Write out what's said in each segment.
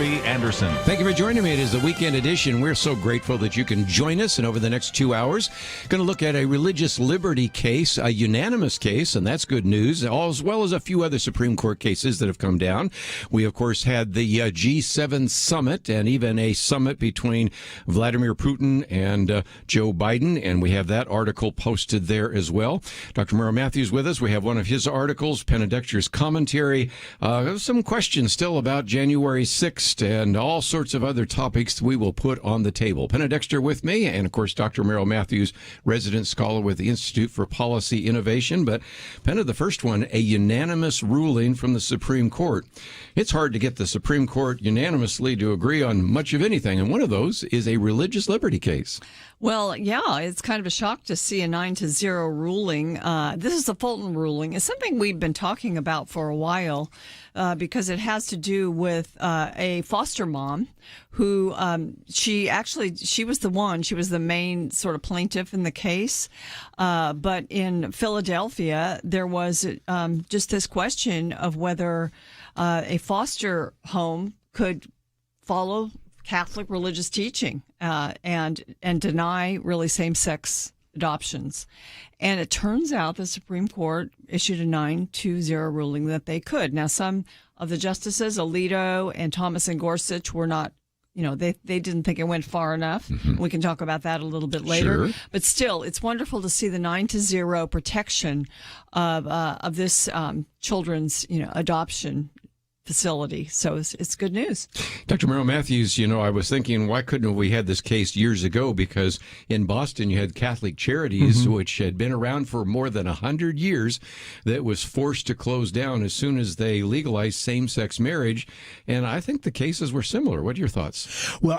Kerby Anderson. Thank you for joining me. It is the weekend edition. We're so grateful that you can join us. And over the next 2 hours, going to look at a religious liberty case, a unanimous case, and that's good news, as well as a few other Supreme Court cases that have come down. We, of course, had the G7 summit and even a summit between Vladimir Putin and Joe Biden. And we have that article posted there as well. Dr. Merrill Matthews with us. We have one of his articles, Penna Dexter's commentary. Some questions still about January 6th and all sorts of other topics we will put on the table. Penna Dexter with me, and of course, Dr. Merrill Matthews, resident scholar with the Institute for Policy Innovation. But Penna, the first one, a unanimous ruling from the Supreme Court. It's hard to get the Supreme Court unanimously to agree on much of anything, and one of those is a religious liberty case. Well, yeah, it's kind of a shock to see a 9-0 ruling. This is the Fulton ruling. It's something we've been talking about for a while because it has to do with a foster mom who she was the main sort of plaintiff in the case. But in Philadelphia, there was just this question of whether a foster home could follow Catholic religious teaching and deny really same-sex adoptions. And it turns out the Supreme Court issued a 9-0 ruling that they could. Now, some of the justices, Alito and Thomas and Gorsuch, were not, they didn't think it went far enough. Mm-hmm. We can talk about that a little bit later. Sure. But still, it's wonderful to see the 9-0 protection of this children's, adoption facility. So it's good news. Dr. Merrill Matthews, I was thinking, why couldn't we had this case years ago? Because in Boston, you had Catholic Charities, which had been around for more than 100 years, that was forced to close down as soon as they legalized same-sex marriage. And I think the cases were similar. What are your thoughts? Well,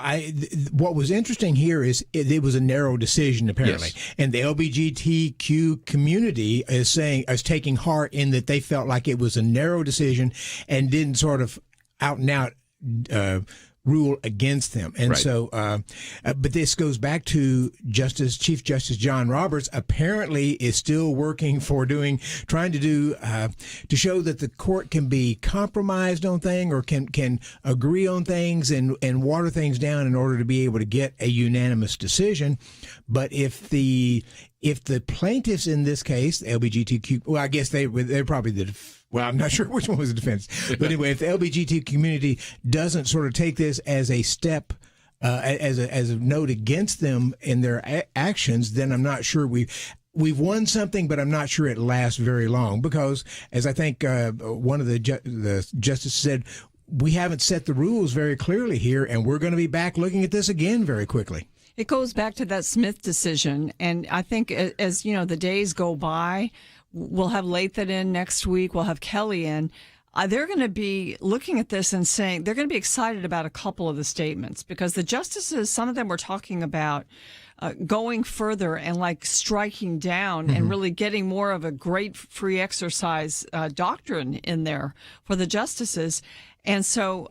what was interesting here is it was a narrow decision, apparently. Yes. And the LGBTQ community is taking heart in that they felt like it was a narrow decision and didn't sort of out and out rule against them. And right. So, but this goes back to Chief Justice John Roberts apparently is still working for trying to show that the court can be compromised on things or can agree on things and water things down in order to be able to get a unanimous decision. But if the plaintiffs in this case, LGBTQ, well, I guess they're probably well, I'm not sure which one was the defense. But anyway, if the LGBT community doesn't sort of take this as a step, as a note against them in their actions, then I'm not sure we've won something, but I'm not sure it lasts very long because, as I think one of the justices said, we haven't set the rules very clearly here, and we're going to be back looking at this again very quickly. It goes back to that Smith decision, and I think as the days go by, we'll have Lathan in next week. We'll have Kelly in. They're going to be looking at this and saying they're going to be excited about a couple of the statements because the justices, some of them were talking about going further and like striking down and really getting more of a great free exercise doctrine in there for the justices. And so,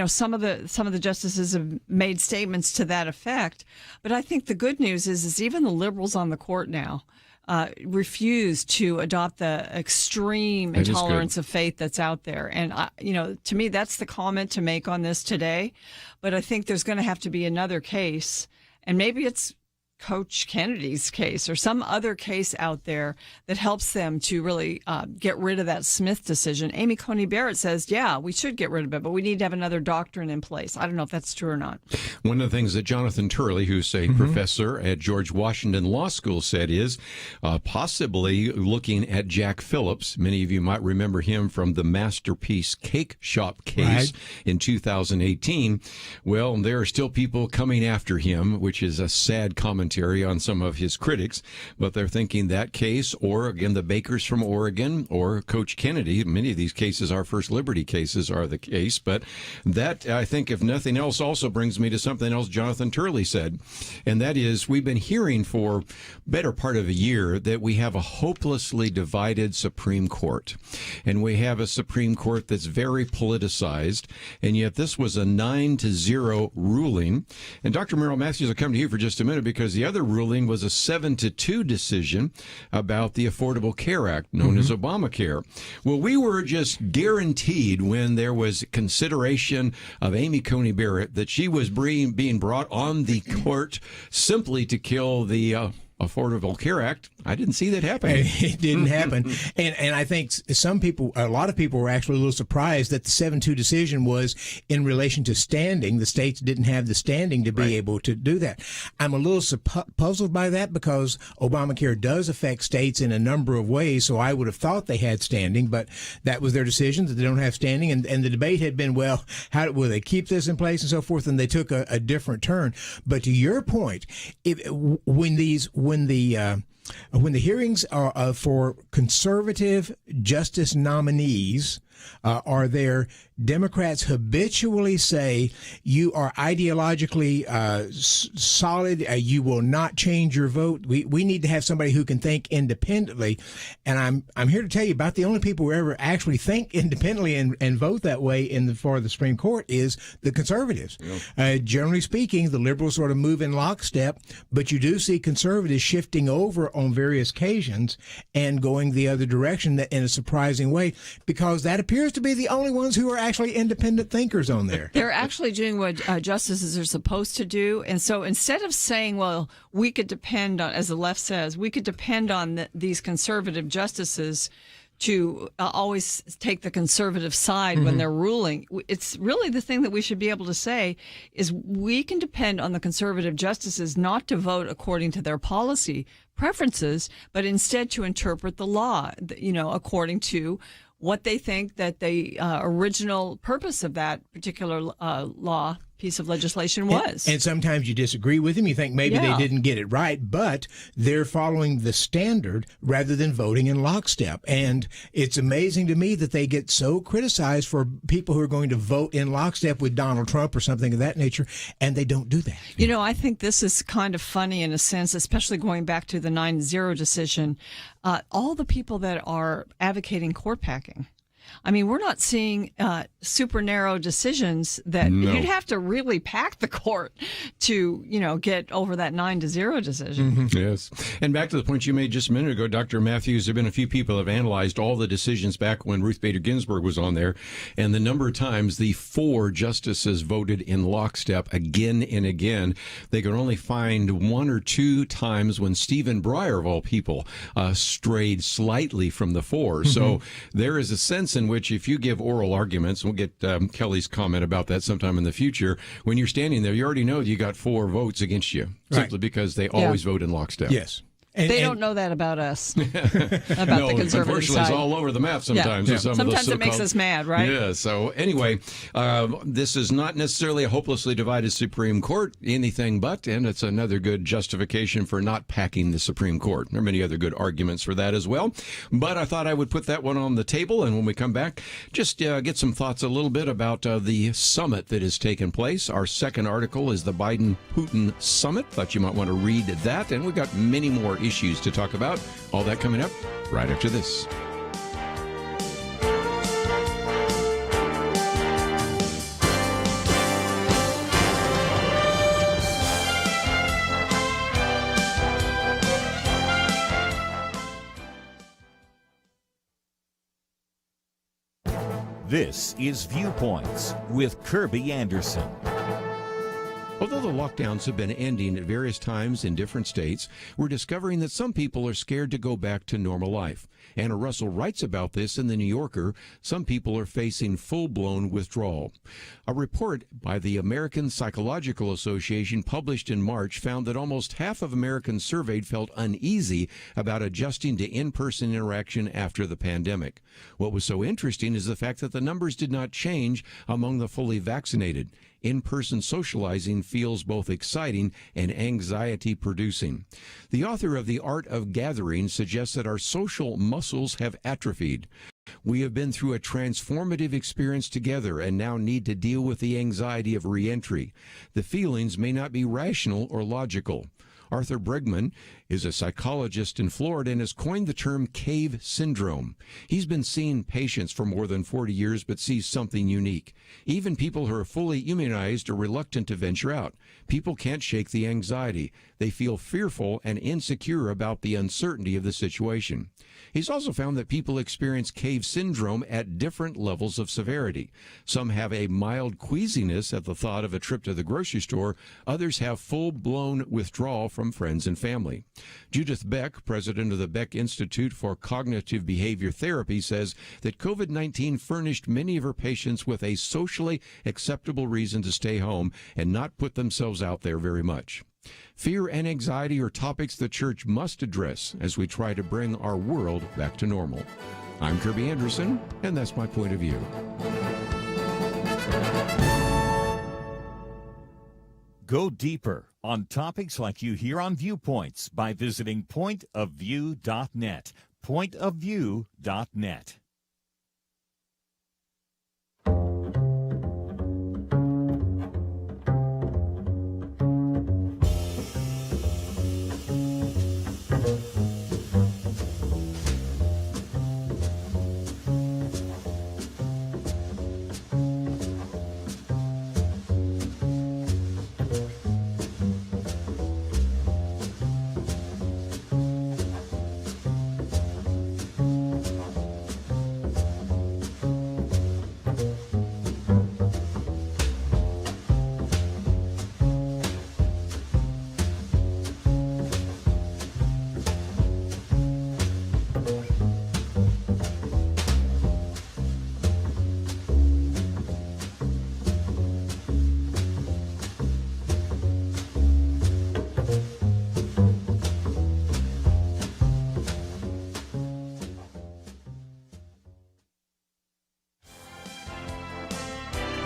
some of the justices have made statements to that effect. But I think the good news is even the liberals on the court now refuse to adopt the extreme intolerance of faith that's out there. And, to me, that's the comment to make on this today. But I think there's going to have to be another case, and maybe it's Coach Kennedy's case or some other case out there that helps them to really get rid of that Smith decision. Amy Coney Barrett says, yeah, we should get rid of it, but we need to have another doctrine in place. I don't know if that's true or not. One of the things that Jonathan Turley, who's a professor at George Washington Law School, said is possibly looking at Jack Phillips. Many of you might remember him from the Masterpiece Cake Shop case in 2018. Well, there are still people coming after him, which is a sad commentary on some of his critics, but they're thinking that case, or again, the Bakers from Oregon, or Coach Kennedy. Many of these cases, our First Liberty cases, are the case. But that, I think, if nothing else, also brings me to something else Jonathan Turley said, and that is we've been hearing for better part of a year that we have a hopelessly divided Supreme Court, and we have a Supreme Court that's very politicized, and yet this was a 9-0 ruling. And Dr. Merrill Matthews, will come to you for just a minute because because the other ruling was a 7-2 decision about the Affordable Care Act, known as Obamacare. Well, we were just guaranteed when there was consideration of Amy Coney Barrett that she was being brought on the court simply to kill the Affordable Care Act. I didn't see that happening. It didn't happen. And I think a lot of people were actually a little surprised that the 7-2 decision was in relation to standing. The states didn't have the standing to be able to do that. I'm a little puzzled by that because Obamacare does affect states in a number of ways, so I would have thought they had standing, but that was their decision that they don't have standing. And the debate had been, well, how will they keep this in place and so forth, and they took a different turn. But to your point, when the hearings are for conservative justice nominees, are there Democrats habitually say you are ideologically solid, you will not change your vote. We need to have somebody who can think independently, and I'm here to tell you about the only people who ever actually think independently and vote that way for the Supreme Court is the conservatives. Generally speaking, the liberals sort of move in lockstep, but you do see conservatives shifting over on various occasions and going the other direction in a surprising way, because that appears to be the only ones who are actually independent thinkers on there. They're actually doing what justices are supposed to do. And so instead of saying, well, we could depend on, as the left says, we could depend on these conservative justices to always take the conservative side when they're ruling. It's really the thing that we should be able to say is we can depend on the conservative justices not to vote according to their policy preferences, but instead to interpret the law, according to what they think that the original purpose of that particular law piece of legislation was. And sometimes you disagree with them. You think maybe they didn't get it right, but they're following the standard rather than voting in lockstep. And it's amazing to me that they get so criticized for people who are going to vote in lockstep with Donald Trump or something of that nature, and they don't do that. I think this is kind of funny in a sense, especially going back to the 9-0 decision. All the people that are advocating court packing, I mean, we're not seeing super narrow decisions that you'd have to really pack the court to, get over that 9-0 decision. Yes. And back to the point you made just a minute ago, Dr. Matthews, there have been a few people have analyzed all the decisions back when Ruth Bader Ginsburg was on there, and the number of times the 4 justices voted in lockstep again and again. They could only find 1 or 2 times when Stephen Breyer, of all people, strayed slightly from the 4. So there is a sense in which if you give oral arguments, and we'll get Kelly's comment about that sometime in the future, when you're standing there, you already know you got 4 votes against you, simply because they always vote in lockstep. Yes. They don't know that about us, about the conservative unfortunately, side. It's all over the map sometimes. Yeah. Some Sometimes of it makes us mad, right? Yeah, so anyway, this is not necessarily a hopelessly divided Supreme Court, anything but, and it's another good justification for not packing the Supreme Court. There are many other good arguments for that as well, but I thought I would put that one on the table, and when we come back, just get some thoughts a little bit about the summit that has taken place. Our second article is the Biden-Putin summit. Thought you might want to read that, and we've got many more issues to talk about. All that coming up right after this. This is Viewpoints with Kerby Anderson. Although the lockdowns have been ending at various times in different states, we're discovering that some people are scared to go back to normal life. Anna Russell writes about this in The New Yorker. Some people are facing full-blown withdrawal. A report by the American Psychological Association published in March found that almost half of Americans surveyed felt uneasy about adjusting to in-person interaction after the pandemic. What was so interesting is the fact that the numbers did not change among the fully vaccinated. In-person socializing feels both exciting and anxiety-producing. The author of The Art of Gathering suggests that our social muscles have atrophied. We have been through a transformative experience together and now need to deal with the anxiety of re-entry. The feelings may not be rational or logical. Arthur Bregman is a psychologist in Florida and has coined the term cave syndrome. He's been seeing patients for more than 40 years but sees something unique. Even people who are fully immunized are reluctant to venture out. People can't shake the anxiety. They feel fearful and insecure about the uncertainty of the situation. He's also found that people experience cave syndrome at different levels of severity. Some have a mild queasiness at the thought of a trip to the grocery store. Others have full-blown withdrawal from friends and family. Judith Beck, president of the Beck Institute for Cognitive Behavior Therapy, says that COVID-19 furnished many of her patients with a socially acceptable reason to stay home and not put themselves out there very much. Fear and anxiety are topics the church must address as we try to bring our world back to normal. I'm Kerby Anderson, and that's my point of view. Go deeper on topics like you hear on Viewpoints by visiting pointofview.net. Pointofview.net.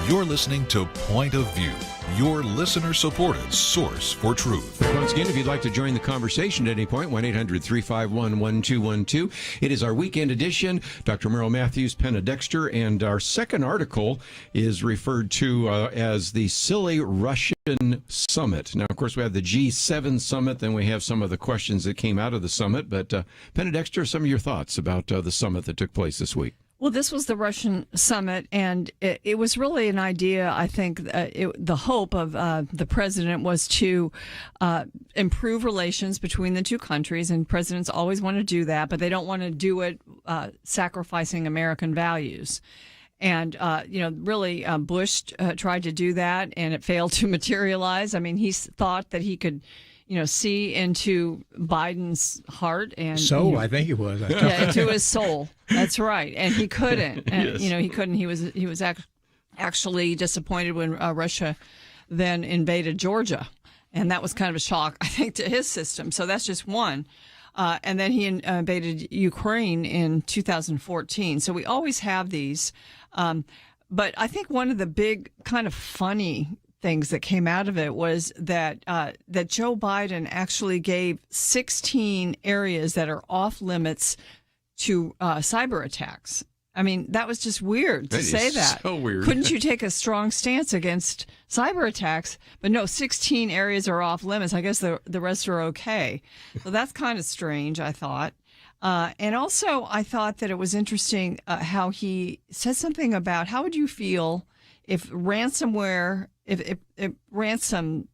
You're listening to Point of View, your listener-supported source for truth. Once again, if you'd like to join the conversation at any point, 1-800-351-1212. It is our weekend edition. Dr. Merrill Matthews, Penna, Dexter, and our second article is referred to as the Silly Russian Summit. Now, of course, we have the G7 summit, then we have some of the questions that came out of the summit. But Penna, Dexter, some of your thoughts about the summit that took place this week. Well, this was the Russian summit, and it was really an idea. I think the hope of the president was to improve relations between the two countries, and presidents always want to do that, but they don't want to do it sacrificing American values. And, really, Bush tried to do that, and it failed to materialize. I mean, he thought that he could see into Biden's heart and soul. I think it was. Yeah, into his soul. That's right, and he couldn't. And, Yes. He couldn't. He was actually disappointed when Russia then invaded Georgia, and that was kind of a shock, I think, to his system. So that's just one. And then he invaded Ukraine in 2014. So we always have these. But I think one of the big kind of funny things that came out of it was that that Joe Biden actually gave 16 areas that are off limits to cyber attacks. I mean, that was just weird to say that. So weird. Couldn't you take a strong stance against cyber attacks? But no, 16 areas are off limits. I guess the rest are okay. So that's kind of strange, I thought. And also, I thought that it was interesting how he said something about how would you feel if ransomware, if ransom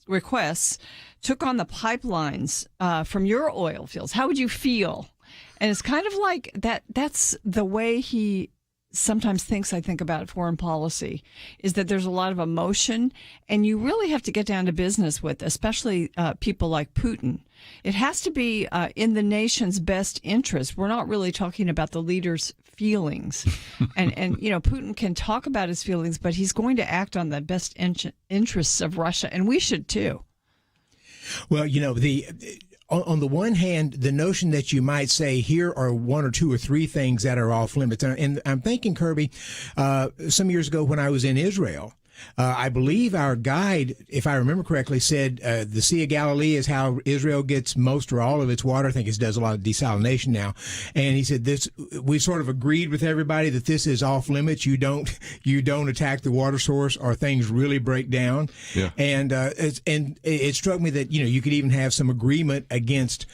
requests took on the pipelines from your oil fields? How would you feel? And it's kind of like that. That's the way he sometimes thinks, I think, about foreign policy, is that there's a lot of emotion, and you really have to get down to business with, especially people like Putin. It has to be in the nation's best interest. We're not really talking about the leader's feelings. and Putin can talk about his feelings, but he's going to act on the best interests of Russia, and we should too. Well, on the one hand, the notion that you might say here are one or two or three things that are off limits. And I'm thinking, Kerby, some years ago when I was in Israel, I believe our guide, if I remember correctly, said the Sea of Galilee is how Israel gets most or all of its water. I think it does a lot of desalination now. And he said we sort of agreed with everybody that this is off limits. You don't attack the water source or things really break down. Yeah. And it struck me that, you could even have some agreement against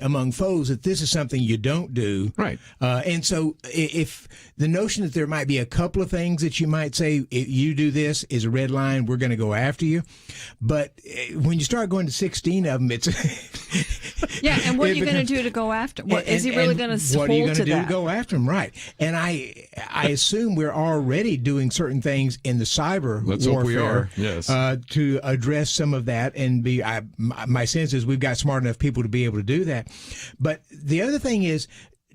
among foes that this is something you don't do. Right. And so if the notion that there might be a couple of things that you might say, if you do this is a red line, we're going to go after you. But when you start going to 16 of them, it's yeah. And what are you going to do to go after? Is he really going to hold to that? What are you going to do to go after him? Right. And I assume we're already doing certain things in the cyber Let's warfare. hope we are. Yes. To address some of that, and my sense is we've got smart enough people to be able to do that. But the other thing is,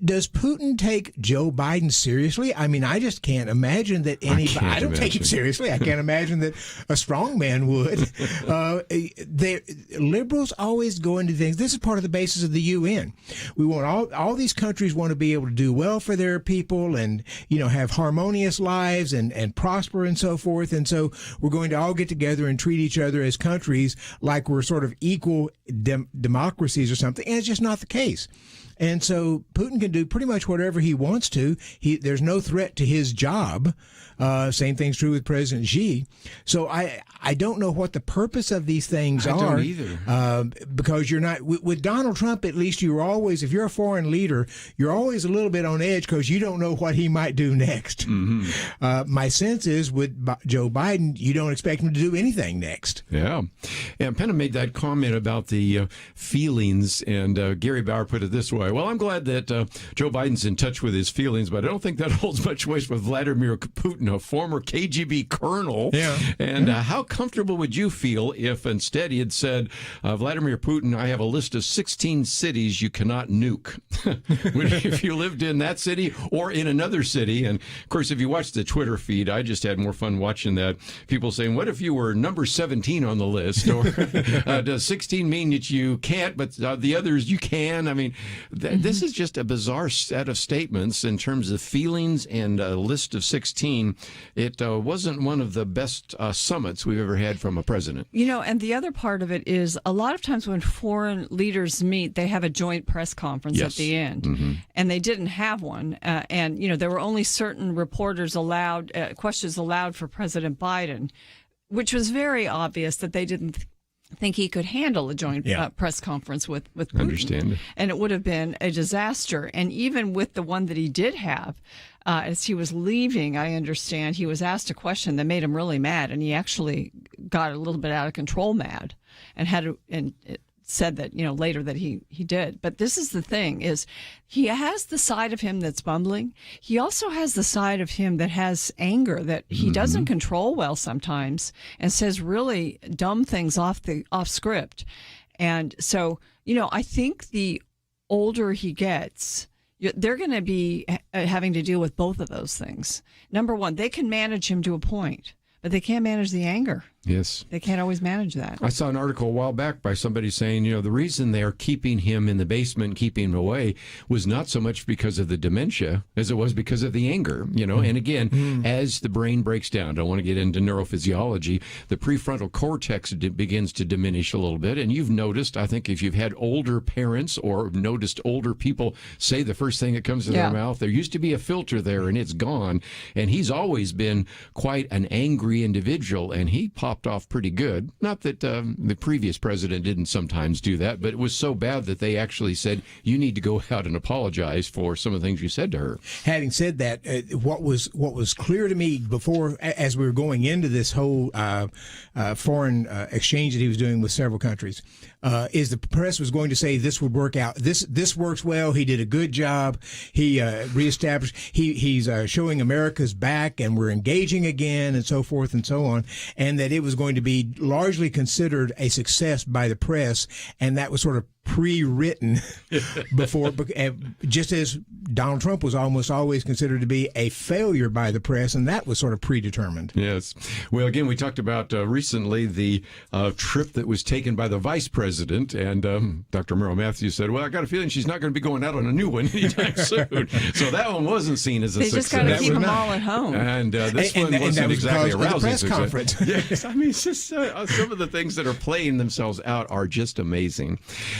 does Putin take Joe Biden seriously? I mean, I just can't imagine that anybody. I don't take him seriously. I can't imagine that a strong man would. Liberals always go into things. This is part of the basis of the UN. We want all these countries want to be able to do well for their people and have harmonious lives and prosper and so forth. And so we're going to all get together and treat each other as countries like we're sort of equal democracies or something. And it's just not the case. And so Putin can do pretty much whatever he wants to. There's no threat to his job. Same thing's true with President Xi. So I don't know what the purpose of these things are. I don't either. Because you're not with Donald Trump. At least you're always, if you're a foreign leader, you're always a little bit on edge because you don't know what he might do next. Mm-hmm. My sense is with Joe Biden, you don't expect him to do anything next. Yeah. And Penna made that comment about the feelings, and Gary Bauer put it this way. Well, I'm glad that Joe Biden's in touch with his feelings, but I don't think that holds much weight with Vladimir Putin, a former KGB colonel. Yeah. And how comfortable would you feel if instead he had said, Vladimir Putin, I have a list of 16 cities you cannot nuke. If you lived in that city or in another city. And of course, if you watch the Twitter feed, I just had more fun watching that. People saying, what if you were number 17 on the list? Or does 16 mean that you can't, but the others you can? I mean, this is just a bizarre set of statements in terms of feelings and a list of 16. It wasn't one of the best summits we've ever had from a president. And the other part of it is a lot of times when foreign leaders meet, they have a joint press conference at the end. Mm-hmm. And they didn't have one. And there were only certain reporters allowed, questions allowed for President Biden, which was very obvious that they didn't think he could handle a joint press conference with Putin. Understand. And it would have been a disaster. And even with the one that he did have, as he was leaving, I understand, he was asked a question that made him really mad, and he actually got a little bit out of control mad and it said that, later that he did. But this is the thing, is he has the side of him that's bumbling. He also has the side of him that has anger that he doesn't control well sometimes and says really dumb things off script. And so, I think the older he gets, they're going to be having to deal with both of those things. Number one, they can manage him to a point, but they can't manage the anger. Yes. They can't always manage that. I saw an article a while back by somebody saying, the reason they're keeping him in the basement, keeping him away, was not so much because of the dementia as it was because of the anger, And again, as the brain breaks down, I don't want to get into neurophysiology, the prefrontal cortex begins to diminish a little bit. And you've noticed, I think if you've had older parents or noticed older people say the first thing that comes to their mouth, there used to be a filter there and it's gone. And he's always been quite an angry individual, and he popped off pretty good. Not that the previous president didn't sometimes do that, but it was so bad that they actually said, you need to go out and apologize for some of the things you said to her. Having said that, what was clear to me before, as we were going into this whole foreign exchange that he was doing with several countries, is the press was going to say this would work out. This works well. He did a good job. He reestablished. He's showing America's back, and we're engaging again, and so forth and so on. And that it was going to be largely considered a success by the press, and that was sort of pre-written before, just as Donald Trump was almost always considered to be a failure by the press, and that was sort of predetermined. Yes. Well, again, we talked about recently the trip that was taken by the vice president, and Dr. Merrill Matthews said, well, I got a feeling she's not going to be going out on a new one anytime soon. So that one wasn't seen as a success. They just got to keep them all at home. And this one wasn't that was exactly a rousing press success. conference. Yes, I mean, it's just some of the things that are playing themselves out are just amazing.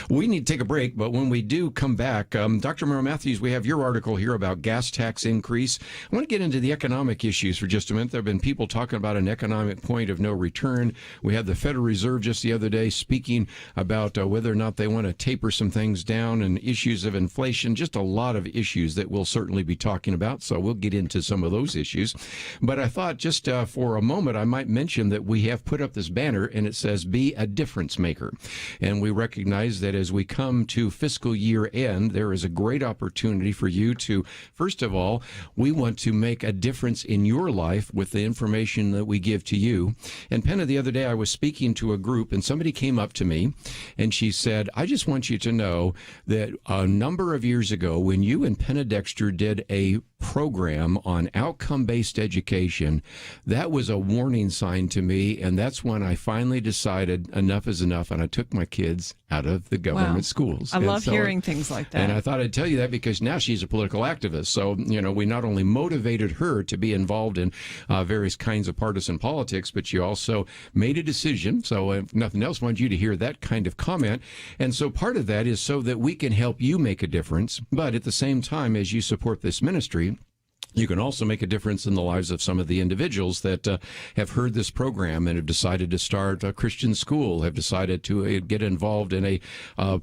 We need to take a break, but when we do come back, Dr. Merrill Matthews, we have your article here about gas tax increase. I want to get into the economic issues for just a minute. There have been people talking about an economic point of no return. We had the Federal Reserve just the other day speaking about whether or not they want to taper some things down and issues of inflation, just a lot of issues that we'll certainly be talking about. So we'll get into some of those issues. But I thought just for a moment, I might mention that we have put up this banner and it says, be a difference maker. And we recognize that as we come to fiscal year end, there is a great opportunity for you to, first of all, we want to make a difference in your life with the information that we give to you. And Penna, the other day I was speaking to a group and somebody came up to me and she said, I just want you to know that a number of years ago when you and Penna Dexter did a program on outcome-based education, that was a warning sign to me, and that's when I finally decided enough is enough, and I took my kids out of the government schools. I love hearing things like that. And I thought I'd tell you that because now she's a political activist. So, we not only motivated her to be involved in various kinds of partisan politics, but she also made a decision. So if nothing else, I wanted you to hear that kind of comment. And so part of that is so that we can help you make a difference. But at the same time, as you support this ministry, you can also make a difference in the lives of some of the individuals that have heard this program and have decided to start a Christian school, have decided to get involved in a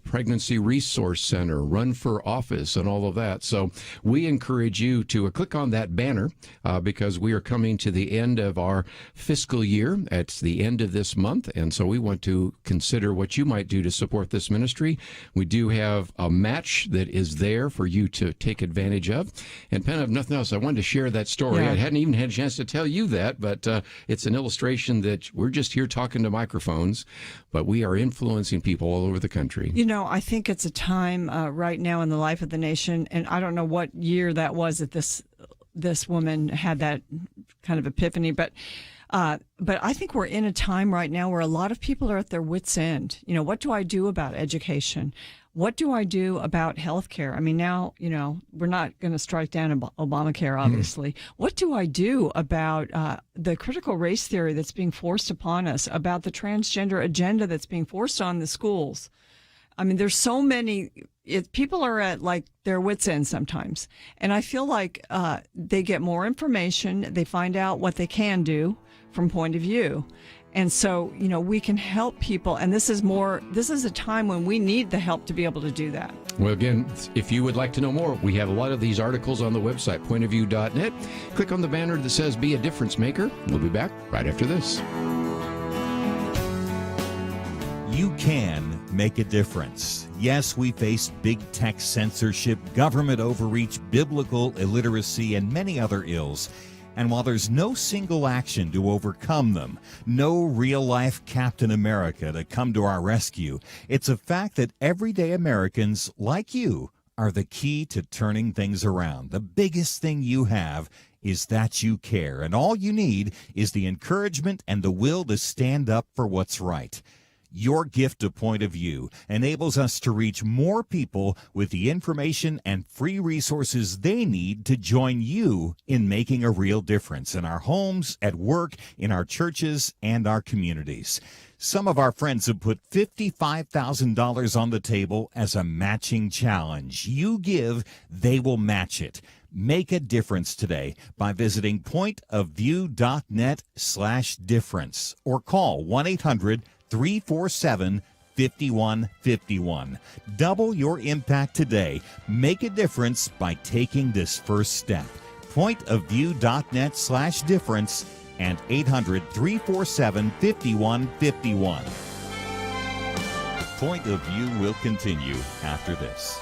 pregnancy resource center, run for office, and all of that. So we encourage you to click on that banner because we are coming to the end of our fiscal year. It's the end of this month, and so we want to consider what you might do to support this ministry. We do have a match that is there for you to take advantage of. And Penna, if nothing else, I wanted to share that story. Yeah. I hadn't even had a chance to tell you that, but it's an illustration that we're just here talking to microphones, but we are influencing people all over the country. I think it's a time right now in the life of the nation, and I don't know what year that was that this woman had that kind of epiphany, but I think we're in a time right now where a lot of people are at their wits' end. What do I do about education? What do I do about health care? I mean, now, we're not going to strike down Obamacare, obviously. What do I do about the critical race theory that's being forced upon us, about the transgender agenda that's being forced on the schools? I mean, there's so many. People are at their wits' end sometimes. And I feel like they get more information. They find out what they can do from point of view. And so, we can help people. And this is a time when we need the help to be able to do that. Well, again, if you would like to know more, we have a lot of these articles on the website, pointofview.net. Click on the banner that says Be a Difference Maker. We'll be back right after this. You can make a difference. Yes, we face big tech censorship, government overreach, biblical illiteracy, and many other ills. And while there's no single action to overcome them, no real-life Captain America to come to our rescue, it's a fact that everyday Americans, like you, are the key to turning things around. The biggest thing you have is that you care, and all you need is the encouragement and the will to stand up for what's right. Your gift to Point of View enables us to reach more people with the information and free resources they need to join you in making a real difference in our homes, at work, in our churches, and our communities. Some of our friends have put $55,000 on the table as a matching challenge. You give, they will match it. Make a difference today by visiting pointofview.net/difference or call 1-800-347-5151. Double your impact today. Make a difference by taking this first step. Pointofview.net/difference and 800-347-5151. Point of View will continue after this.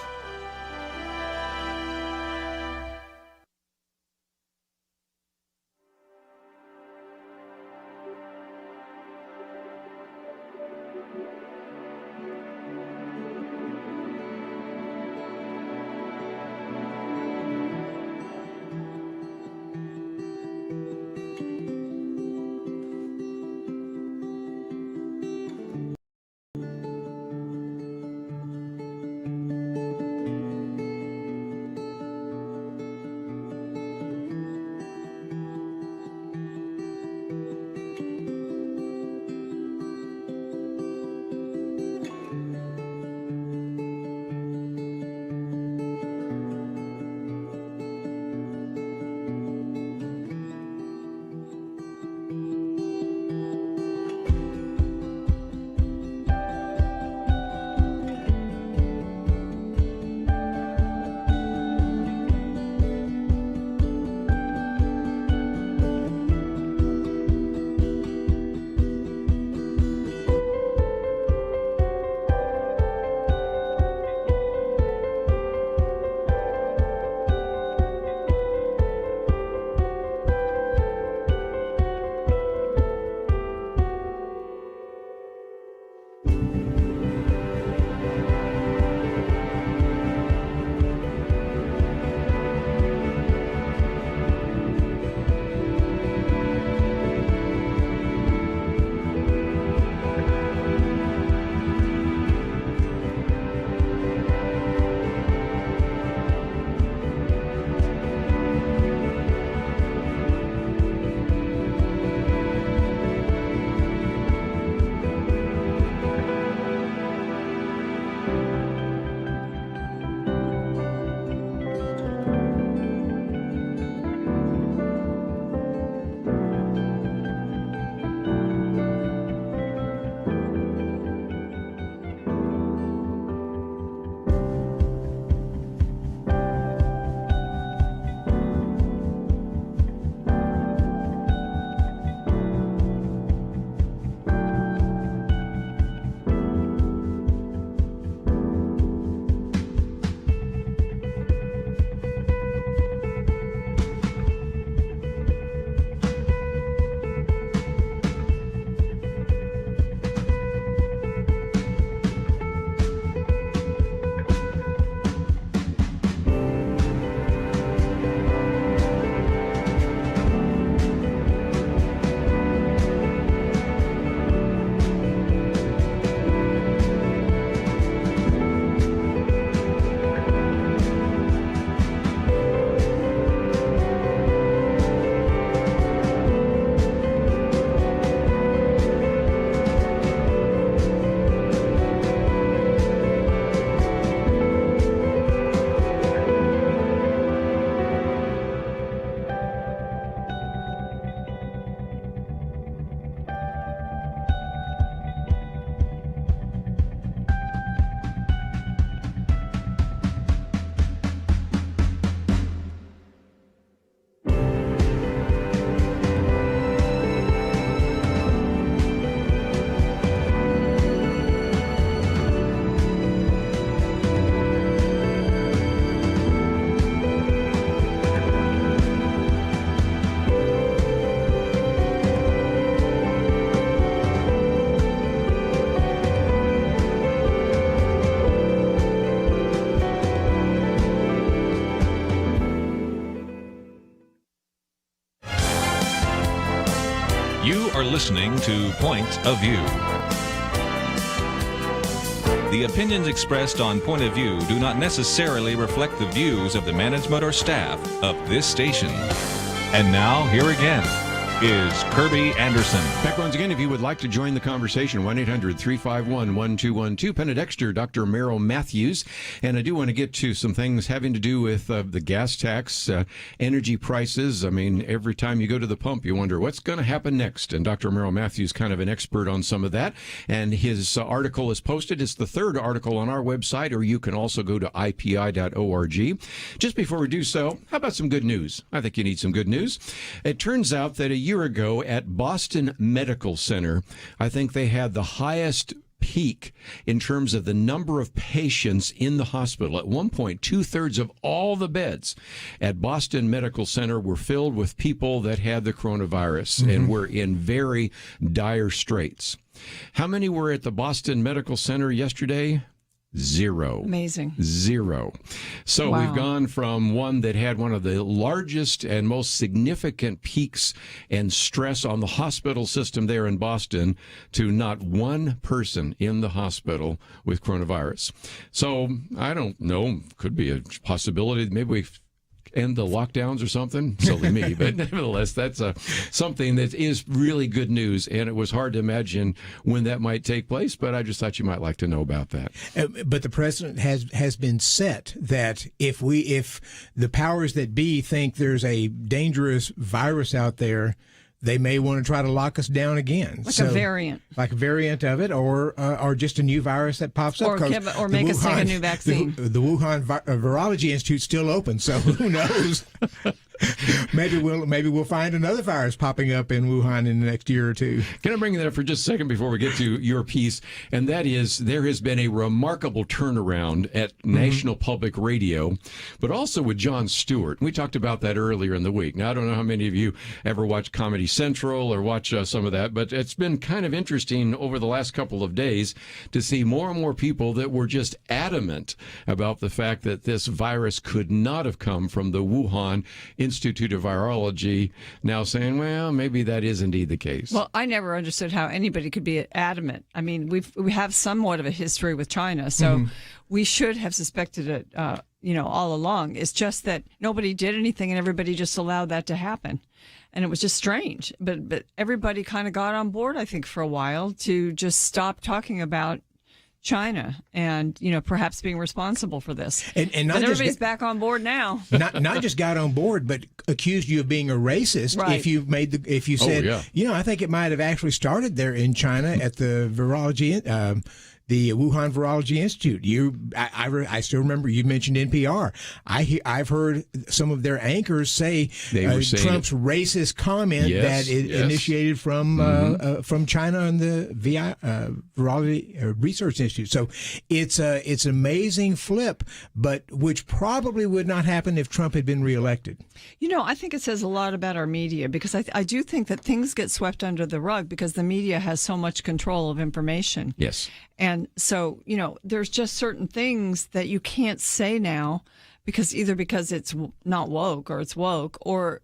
are listening to Point of View. The opinions expressed on Point of View do not necessarily reflect the views of the management or staff of this station. And now, here again is Kerby Anderson. Back once again, if you would like to join the conversation, 1-800-351-1212. Penna, Dexter, Dr. Merrill Matthews. And I do want to get to some things having to do with the gas tax, energy prices. I mean, every time you go to the pump, you wonder what's going to happen next. And Dr. Merrill Matthews, kind of an expert on some of that. And his article is posted. It's the third article on our website, or you can also go to ipi.org. Just before we do so, how about some good news? I think you need some good news. It turns out that a year ago at Boston Medical Center, I think they had the highest peak in terms of the number of patients in the hospital. At one point, 2/3 of all the beds at Boston Medical Center were filled with people that had the coronavirus and were in very dire straits. How many were at the Boston Medical Center yesterday? 0. Amazing. 0. So Wow. we've gone from one that had one of the largest and most significant peaks and stress on the hospital system there in Boston to not one person in the hospital with coronavirus. So I don't know. Could be a possibility. Maybe we end the lockdowns or something. Silly me, but nevertheless, that's something that is really good news, and it was hard to imagine when that might take place, but I just thought you might like to know about that. But the precedent has been set that if the powers that be think there's a dangerous virus out there, they may want to try to lock us down again. Like a variant. Like a variant of it, or just a new virus that pops up. Or make us take a new vaccine. The Wuhan Virology Institute's still open, so who knows? Maybe we'll find another virus popping up in Wuhan in the next year or two. Can I bring that up for just a second before we get to your piece? And that is, there has been a remarkable turnaround at National Public Radio, but also with Jon Stewart. We talked about that earlier in the week. Now, I don't know how many of you ever watch Comedy Central or watch some of that, but it's been kind of interesting over the last couple of days to see more and more people that were just adamant about the fact that this virus could not have come from the Wuhan Institute of Virology, now saying, well, maybe that is indeed the case. Well, I never understood how anybody could be adamant. I mean, we have somewhat of a history with China, so we should have suspected it, all along. It's just that nobody did anything, and everybody just allowed that to happen, and it was just strange. But everybody kind of got on board, I think, for a while to just stop talking about China and perhaps being responsible for this. And not but everybody's just back on board now. not just got on board, but accused you of being a racist. Right. If you said, I think it might have actually started there in China at the virology. The Wuhan Virology Institute. I still remember you mentioned NPR. I've heard some of their anchors say they were saying Trump's racist comment that it initiated from China and the Virology Research Institute. So it's an amazing flip, but which probably would not happen if Trump had been reelected. I think it says a lot about our media, because I do think that things get swept under the rug because the media has so much control of information. Yes. And so, there's just certain things that you can't say now because it's not woke or it's woke or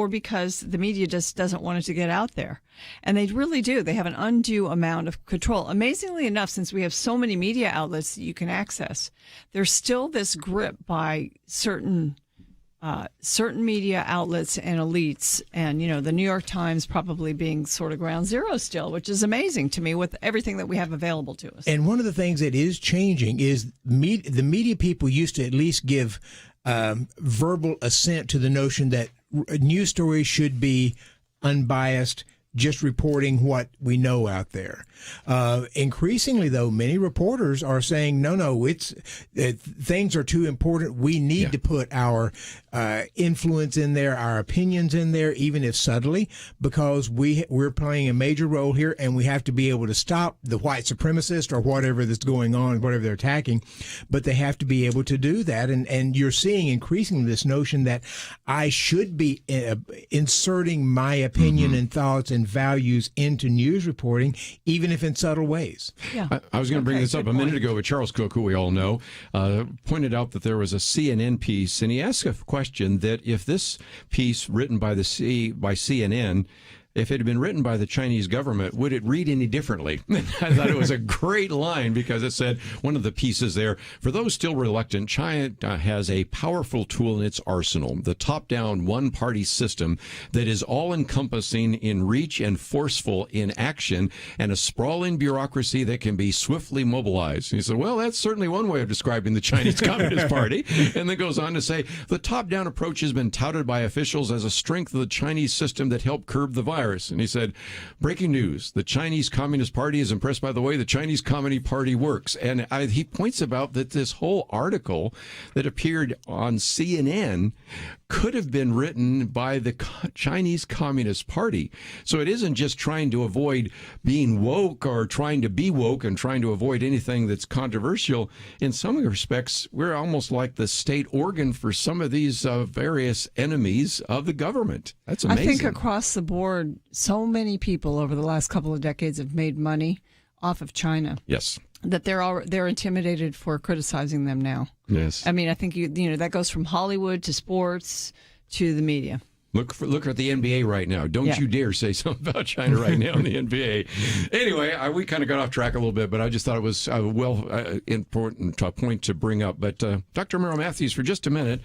because the media just doesn't want it to get out there. And they really do. They have an undue amount of control. Amazingly enough, since we have so many media outlets that you can access, there's still this grip by certain media outlets and elites, and the New York Times probably being sort of ground zero still, which is amazing to me with everything that we have available to us. And one of the things that is changing is the media people used to at least give verbal assent to the notion that news stories should be unbiased, just reporting what we know out there. Increasingly, though, many reporters are saying, no, things are too important. We need to put our influence in there, our opinions in there, even if subtly, because we're playing a major role here, and we have to be able to stop the white supremacist or whatever that's going on, whatever they're attacking. But they have to be able to do that, and you're seeing increasingly this notion that I should be inserting my opinion and thoughts and values into news reporting, even if in subtle ways. Yeah. I was going to bring this up a minute ago, but Charles Cook, who we all know, pointed out that there was a CNN piece, and he asked a question that if this piece written by CNN if it had been written by the Chinese government, would it read any differently? I thought it was a great line because it said, one of the pieces there, for those still reluctant, China has a powerful tool in its arsenal, the top-down one-party system that is all-encompassing in reach and forceful in action, and a sprawling bureaucracy that can be swiftly mobilized. And he said, well, that's certainly one way of describing the Chinese Communist Party. And then goes on to say, the top-down approach has been touted by officials as a strength of the Chinese system that helped curb the virus. And he said, breaking news, the Chinese Communist Party is impressed by the way the Chinese Communist Party works. And he points about that this whole article that appeared on CNN could have been written by the Chinese Communist Party. So it isn't just trying to avoid being woke or trying to be woke and trying to avoid anything that's controversial. In some respects, we're almost like the state organ for some of these various enemies of the government. That's amazing. I think across the board, so many people over the last couple of decades have made money off of China. Yes. That they're intimidated for criticizing them now. Yes. I mean, I think you know that goes from Hollywood to sports to the media. Look at the NBA right now. Don't you dare say something about China right now in the NBA. Anyway, we kind of got off track a little bit, but I just thought it was a important point to bring up. But Dr. Merrill Matthews, for just a minute,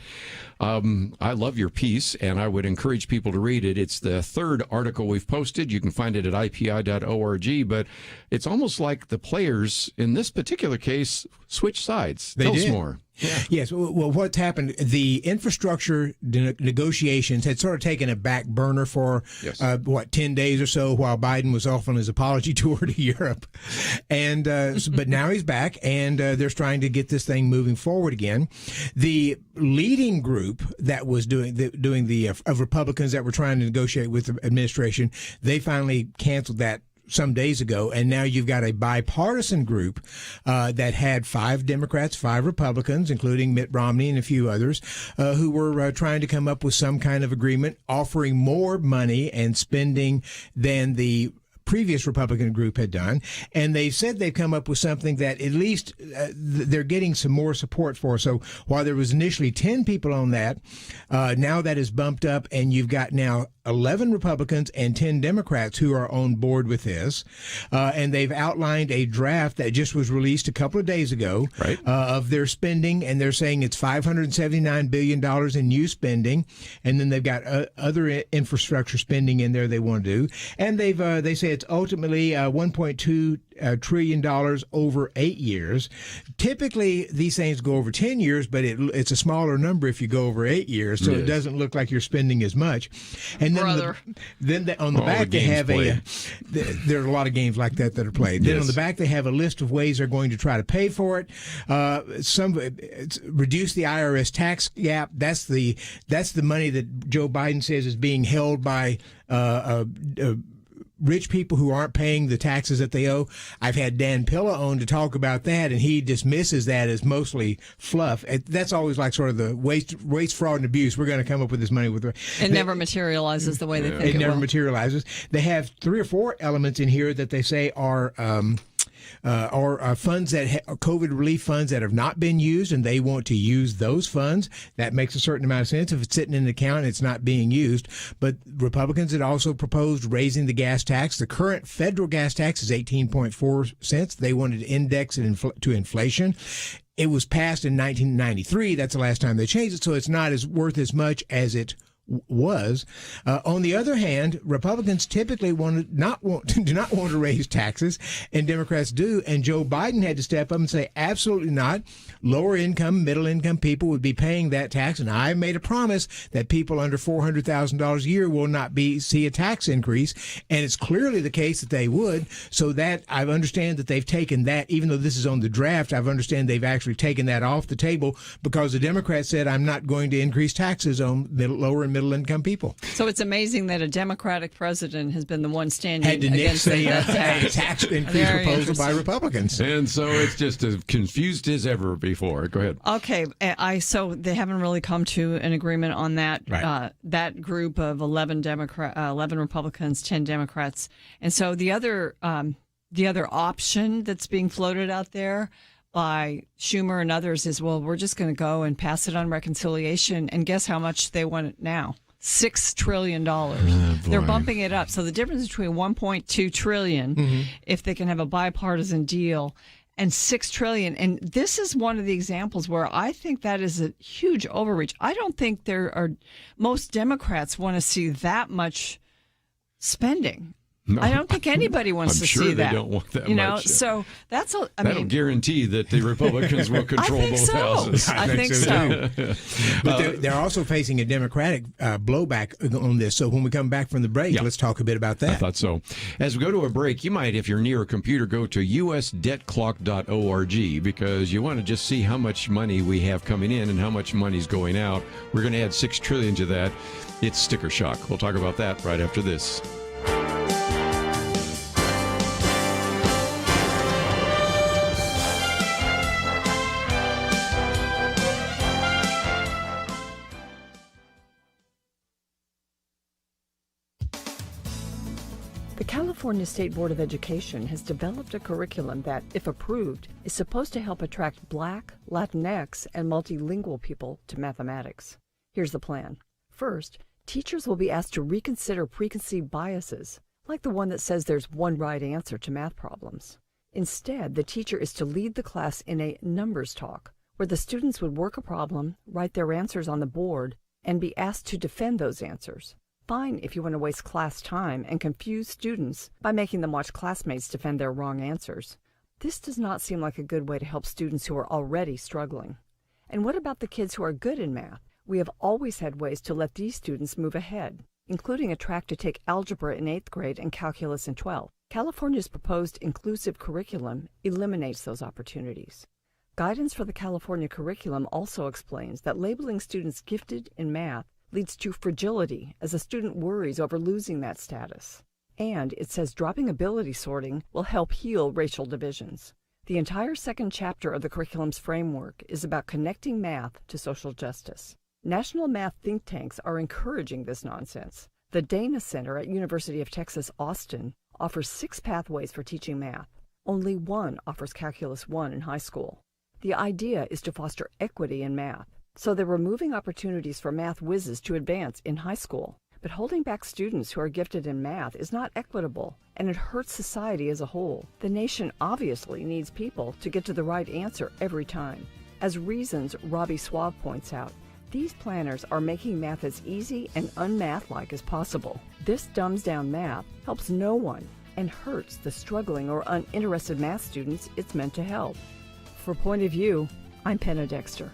I love your piece, and I would encourage people to read it. It's the third article we've posted. You can find it at ipi.org, but it's almost like the players in this particular case switch sides. Tell us more. Yeah. Yes. Well, what's happened, the infrastructure negotiations had sort of taken a back burner for, 10 days or so while Biden was off on his apology tour to Europe. And but now he's back, and they're trying to get this thing moving forward again. The leading group that was doing the of Republicans that were trying to negotiate with the administration, they finally canceled that some days ago, and now you've got a bipartisan group that had 5 Democrats, 5 Republicans, including Mitt Romney and a few others, who were trying to come up with some kind of agreement offering more money and spending than the previous Republican group had done, and they said they've come up with something that at least they're getting some more support for. So while there was initially 10 people on that, now that is bumped up, and you've got now 11 Republicans and 10 Democrats who are on board with this, and they've outlined a draft that just was released a couple of days ago of their spending, and they're saying it's $579 billion in new spending, and then they've got other infrastructure spending in there they want to do, and they say it's ultimately $1.2 trillion over 8 years. Typically, these things go over 10 years, but it's a smaller number if you go over 8 years, so it doesn't look like you're spending as much. And then on the back they have there are a lot of games like that are played. Then on the back they have a list of ways they're going to try to pay for it. Reduce the IRS tax gap. That's the money that Joe Biden says is being held by rich people who aren't paying the taxes that they owe. I've had Dan Pilla on to talk about that, and he dismisses that as mostly fluff. That's always like sort of the waste, fraud, and abuse. We're going to come up with this money with it. Never materializes the way they think it never will. Materializes. They have 3 or 4 elements in here that they say are funds that COVID relief funds that have not been used, and they want to use those funds. That makes a certain amount of sense. If it's sitting in an account and it's not being used. But Republicans had also proposed raising the gas tax. The current federal gas tax is 18.4 cents. They wanted to index it to inflation. It was passed in 1993. That's the last time they changed it, so it's not worth as much as it was. On the other hand, Republicans typically do not want to raise taxes, and Democrats do. And Joe Biden had to step up and say, absolutely not. Lower income, middle income people would be paying that tax, and I made a promise that people under $400,000 a year will not see a tax increase. And it's clearly the case that they would. So that I understand that they've taken that, even though this is on the draft, I understand they've actually taken that off the table because the Democrats said, I'm not going to increase taxes on lower and middle income people. So it's amazing that a Democratic president has been the one standing had to against nix a tax increase proposal by Republicans. And so it's just as confused as ever before. Go ahead. Okay, so they haven't really come to an agreement on that. Right. That group of 11 Republicans, 10 Democrats, and so the other option that's being floated out there by Schumer and others is, well, we're just going to go and pass it on reconciliation, and guess how much they want it now? $6 trillion. They're bumping it up. So the difference between $1.2 trillion, if they can have a bipartisan deal, and $6 trillion. And this is one of the examples where I think that is a huge overreach. I don't think most Democrats want to see that much spending. No, I don't think anybody wants to sure see that. They don't want that you know, much. so that's That'll guarantee that the Republicans will control both houses. I think so. But they're also facing a Democratic blowback on this. So when we come back from the break, let's talk a bit about that. I thought so. As we go to a break, you might, if you're near a computer, go to usdebtclock.org because you want to just see how much money we have coming in and how much money's going out. We're going to add $6 trillion to that. It's sticker shock. We'll talk about that right after this. The California State Board of Education has developed a curriculum that, if approved, is supposed to help attract Black, Latinx, and multilingual people to mathematics. Here's the plan. First, teachers will be asked to reconsider preconceived biases, like the one that says there's one right answer to math problems. Instead, the teacher is to lead the class in a numbers talk, where the students would work a problem, write their answers on the board, and be asked to defend those answers. Fine if you want to waste class time and confuse students by making them watch classmates defend their wrong answers. This does not seem like a good way to help students who are already struggling. And what about the kids who are good in math? We have always had ways to let these students move ahead, including a track to take algebra in 8th grade and calculus in 12th. California's proposed inclusive curriculum eliminates those opportunities. Guidance for the California curriculum also explains that labeling students gifted in math leads to fragility as a student worries over losing that status. And it says dropping ability sorting will help heal racial divisions. The entire second chapter of the curriculum's framework is about connecting math to social justice. National math think tanks are encouraging this nonsense. The Dana Center at University of Texas, Austin offers 6 pathways for teaching math. Only one offers Calculus 1 in high school. The idea is to foster equity in math. So they're removing opportunities for math whizzes to advance in high school. But holding back students who are gifted in math is not equitable, and it hurts society as a whole. The nation obviously needs people to get to the right answer every time. As Reasons Robbie Suave points out, these planners are making math as easy and unmath-like as possible. This dumbs down math, helps no one, and hurts the struggling or uninterested math students it's meant to help. For Point of View, I'm Penna Dexter.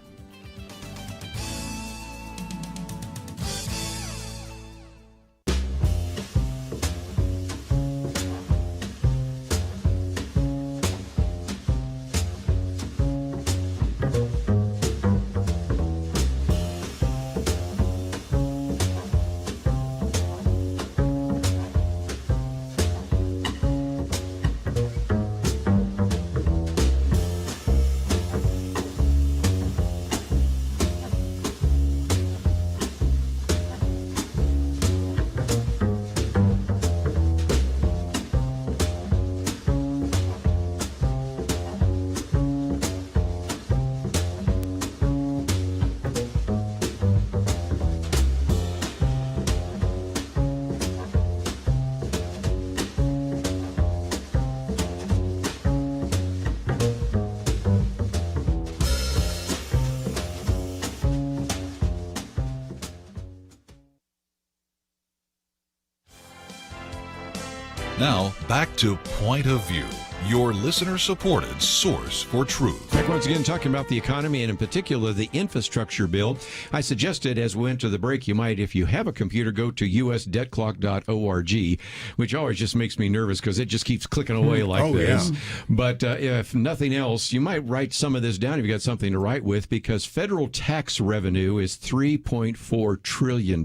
Now, back to Point of View, your listener-supported source for truth. Back once again talking about the economy and in particular the infrastructure bill. I suggested as we went to the break, you might, if you have a computer, go to usdebtclock.org, which always just makes me nervous because it just keeps clicking away like this. Yeah. But if nothing else, you might write some of this down if you got something to write with, because federal tax revenue is $3.4 trillion.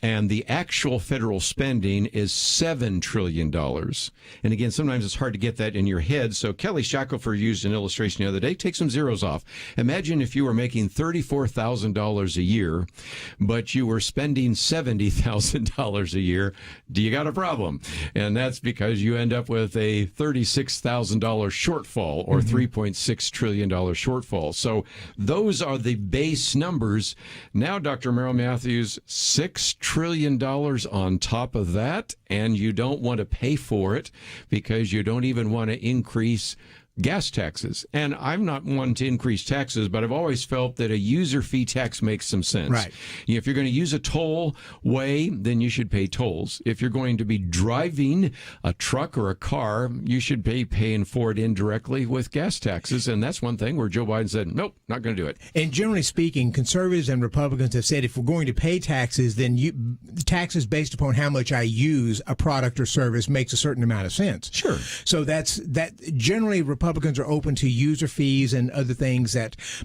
And the actual federal spending is $7 trillion. And again, sometimes sometimes it's hard to get that in your head. So Kelly Shackelford used an illustration the other day. Take some zeros off. Imagine if you were making $34,000 a year, but you were spending $70,000 a year. Do you got a problem? And that's because you end up with a $36,000 shortfall or $3.6 trillion shortfall. So those are the base numbers. Now, Dr. Merrill Matthews, $6 trillion on top of that, and you don't want to pay for it because you don't even want to increase gas taxes. And I'm not one to increase taxes, but I've always felt that a user fee tax makes some sense. Right. If you're going to use a toll way, then you should pay tolls. If you're going to be driving a truck or a car, you should be paying for it indirectly with gas taxes. And that's one thing where Joe Biden said, nope, not going to do it. And generally speaking, conservatives and Republicans have said if we're going to pay taxes, then taxes based upon how much I use a product or service makes a certain amount of sense. Sure. So that generally Republicans are open to user fees and other things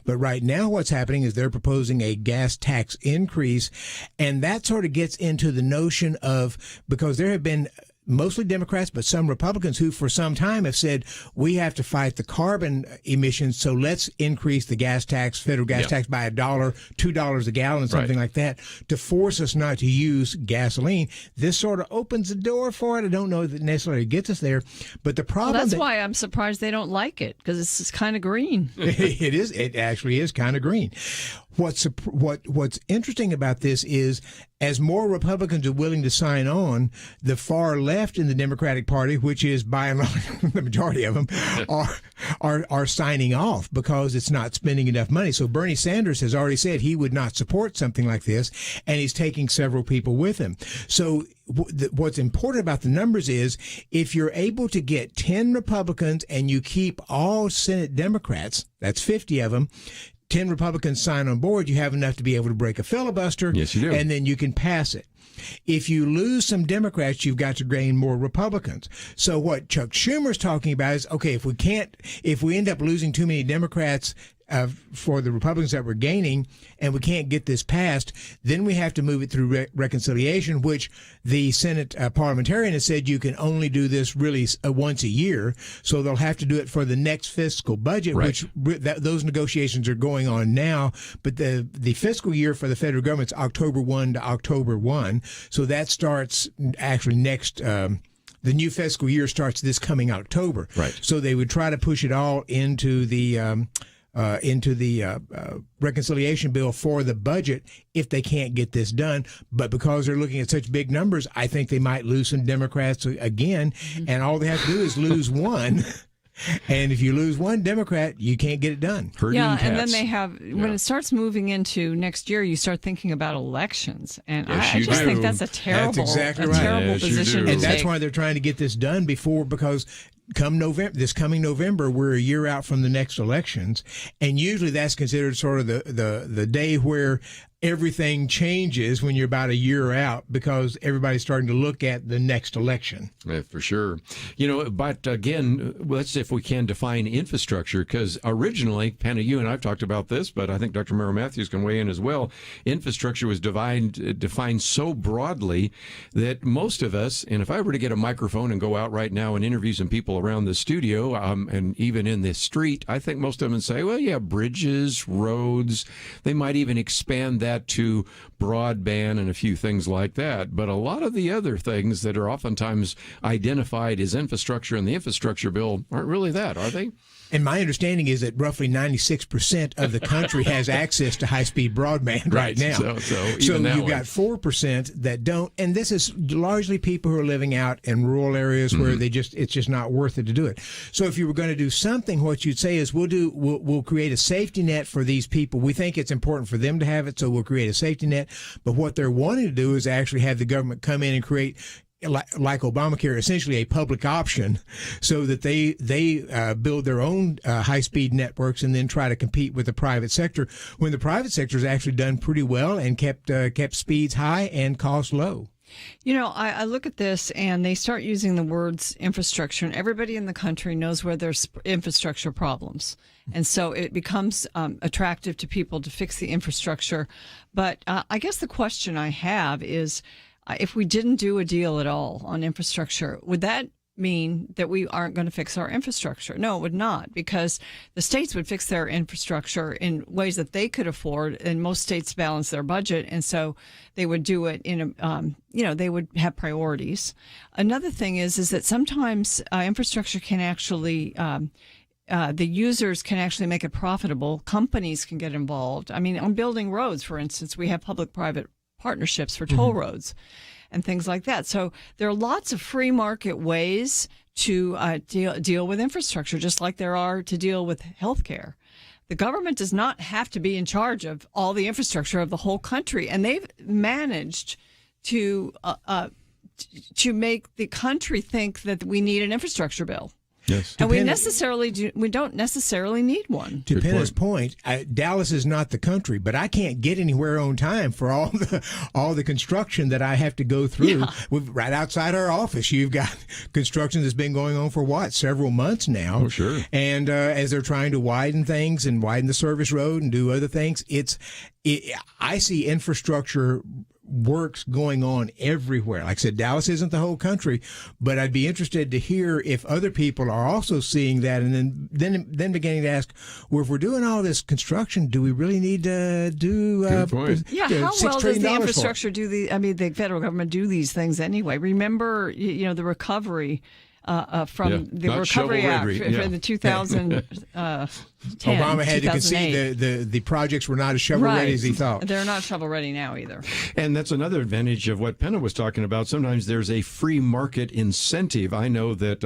but right now what's happening is they're proposing a gas tax increase, and that sort of gets into the notion of, because there have been mostly Democrats, but some Republicans who for some time have said, we have to fight the carbon emissions, so let's increase the gas tax, federal gas tax by $1, $2 a gallon, something like that, to force us not to use gasoline. This sort of opens the door for it. I don't know that it necessarily gets us there, but the problem... Well, that's why I'm surprised they don't like it, because it's kind of green. It is. It actually is kind of green. What's interesting about this is, as more Republicans are willing to sign on, the far left in the Democratic Party, which is by and large the majority of them, are signing off because it's not spending enough money. So Bernie Sanders has already said he would not support something like this, and he's taking several people with him. So what's important about the numbers is, if you're able to get 10 Republicans and you keep all Senate Democrats, that's 50 of them, 10 Republicans sign on board, you have enough to be able to break a filibuster. Yes, you do. And then you can pass it. If you lose some Democrats, you've got to gain more Republicans. So what Chuck Schumer's talking about is, okay, if we end up losing too many Democrats for the Republicans that we're gaining, and we can't get this passed, then we have to move it through reconciliation, which the Senate parliamentarian has said you can only do this really once a year. So they'll have to do it for the next fiscal budget, which those negotiations are going on now. But the fiscal year for the federal government is October 1 to October 1. So that starts actually next. The new fiscal year starts this coming October. Right. So they would try to push it all into the reconciliation bill for the budget if they can't get this done. But because they're looking at such big numbers, I think they might lose some Democrats again. And all they have to do is lose one. And if you lose one Democrat, you can't get it done. And then they have, when it starts moving into next year, you start thinking about elections. And I just think that's a terrible, terrible position to take. And that's why they're trying to get this done because this coming November, we're a year out from the next elections, and usually that's considered sort of the day where everything changes, when you're about a year out, because everybody's starting to look at the next election. Yeah, for sure. But again, let's see if we can define infrastructure, because originally, Penna, you and I've talked about this, but I think Dr. Merrill Matthews can weigh in as well. Infrastructure was defined so broadly that most of us, and if I were to get a microphone and go out right now and interview some people around the studio, and even in this street, I think most of them would say, well, yeah, bridges, roads, they might even expand that to broadband and a few things like that. But a lot of the other things that are oftentimes identified as infrastructure in the infrastructure bill aren't really that, are they? And my understanding is that roughly 96% of the country has access to high-speed broadband right now. So you've got 4% that don't, and this is largely people who are living out in rural areas where it's just not worth it to do it. So if you were going to do something, what you'd say is we'll create a safety net for these people. We think it's important for them to have it, so we'll create a safety net. But what they're wanting to do is actually have the government come in and create, like Obamacare, essentially a public option, so that they build their own high-speed networks and then try to compete with the private sector, when the private sector has actually done pretty well and kept speeds high and costs low. I look at this and they start using the words infrastructure, and everybody in the country knows where there's infrastructure problems. And so it becomes attractive to people to fix the infrastructure. But I guess the question I have is, if we didn't do a deal at all on infrastructure, would that mean that we aren't going to fix our infrastructure. No, it would not, because the states would fix their infrastructure in ways that they could afford, and most states balance their budget, and so they would do it in a, they would have priorities. Another thing is that sometimes infrastructure can actually the users can actually make it profitable. Companies can get involved. I mean, on building roads, for instance, we have public-private partnerships for toll roads and things like that. So there are lots of free market ways to deal with infrastructure, just like there are to deal with healthcare. The government does not have to be in charge of all the infrastructure of the whole country, and they've managed to make the country think that we need an infrastructure bill. Yes. And we don't necessarily need one. To Penna's point, Dallas is not the country, but I can't get anywhere on time for all the construction that I have to go through. Yeah. Right outside our office, you've got construction that's been going on for several months now. Oh, sure. And as they're trying to widen things and widen the service road and do other things, I see infrastructure works going on everywhere. Like I said, Dallas isn't the whole country, but I'd be interested to hear if other people are also seeing that, and then beginning to ask, well, if we're doing all this construction, do we really need to do Good point. Yeah, how well does the infrastructure the federal government do these things anyway? Remember, the recovery from the Recovery Act in the 2010. Obama had to concede the projects were not as shovel-ready as he thought. They're not shovel-ready now either. And that's another advantage of what Penna was talking about. Sometimes there's a free market incentive. I know that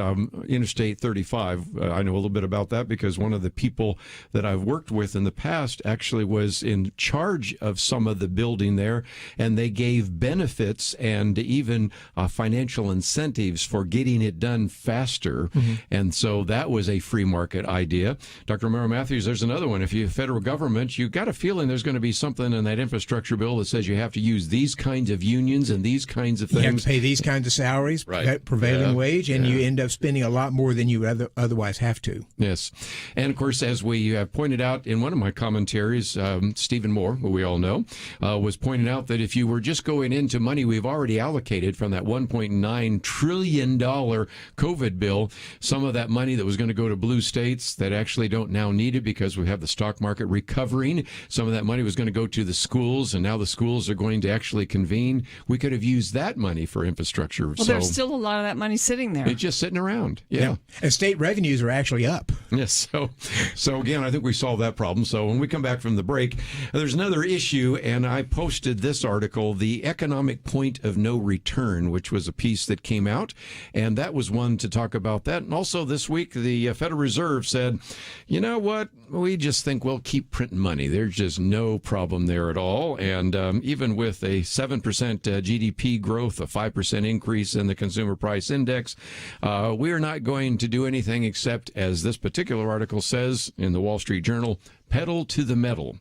Interstate 35, I know a little bit about that because one of the people that I've worked with in the past actually was in charge of some of the building there, and they gave benefits and even financial incentives for getting it done faster. Mm-hmm. And so that was a free market idea. Dr. Romero Matthews, there's another one. If you're federal government, you got a feeling there's going to be something in that infrastructure bill that says you have to use these kinds of unions and these kinds of things. You have to pay these kinds of salaries, right. Prevailing wage, and you end up spending a lot more than you otherwise have to. Yes. And, of course, as we have pointed out in one of my commentaries, Stephen Moore, who we all know, was pointing out that if you were just going into money we've already allocated from that $1.9 trillion COVID bill, some of that money that was going to go to blue states that actually don't now need it because we have the stock market recovering. Some of that money was going to go to the schools, and now the schools are going to actually convene. We could have used that money for infrastructure. Well, there's still a lot of that money sitting there. It's just sitting around. Yeah. And state revenues are actually up. Yes. So again, I think we solved that problem. So when we come back from the break, there's another issue, and I posted this article, The Economic Point of No Return, which was a piece that came out, and that was one to talk about that. And also this week, the Federal Reserve said, you know what, we just think we'll keep printing money. There's just no problem there at all. And even with a 7% GDP growth, a 5% increase in the consumer price index, we are not going to do anything except, as this particular article says in the Wall Street Journal, pedal to the metal.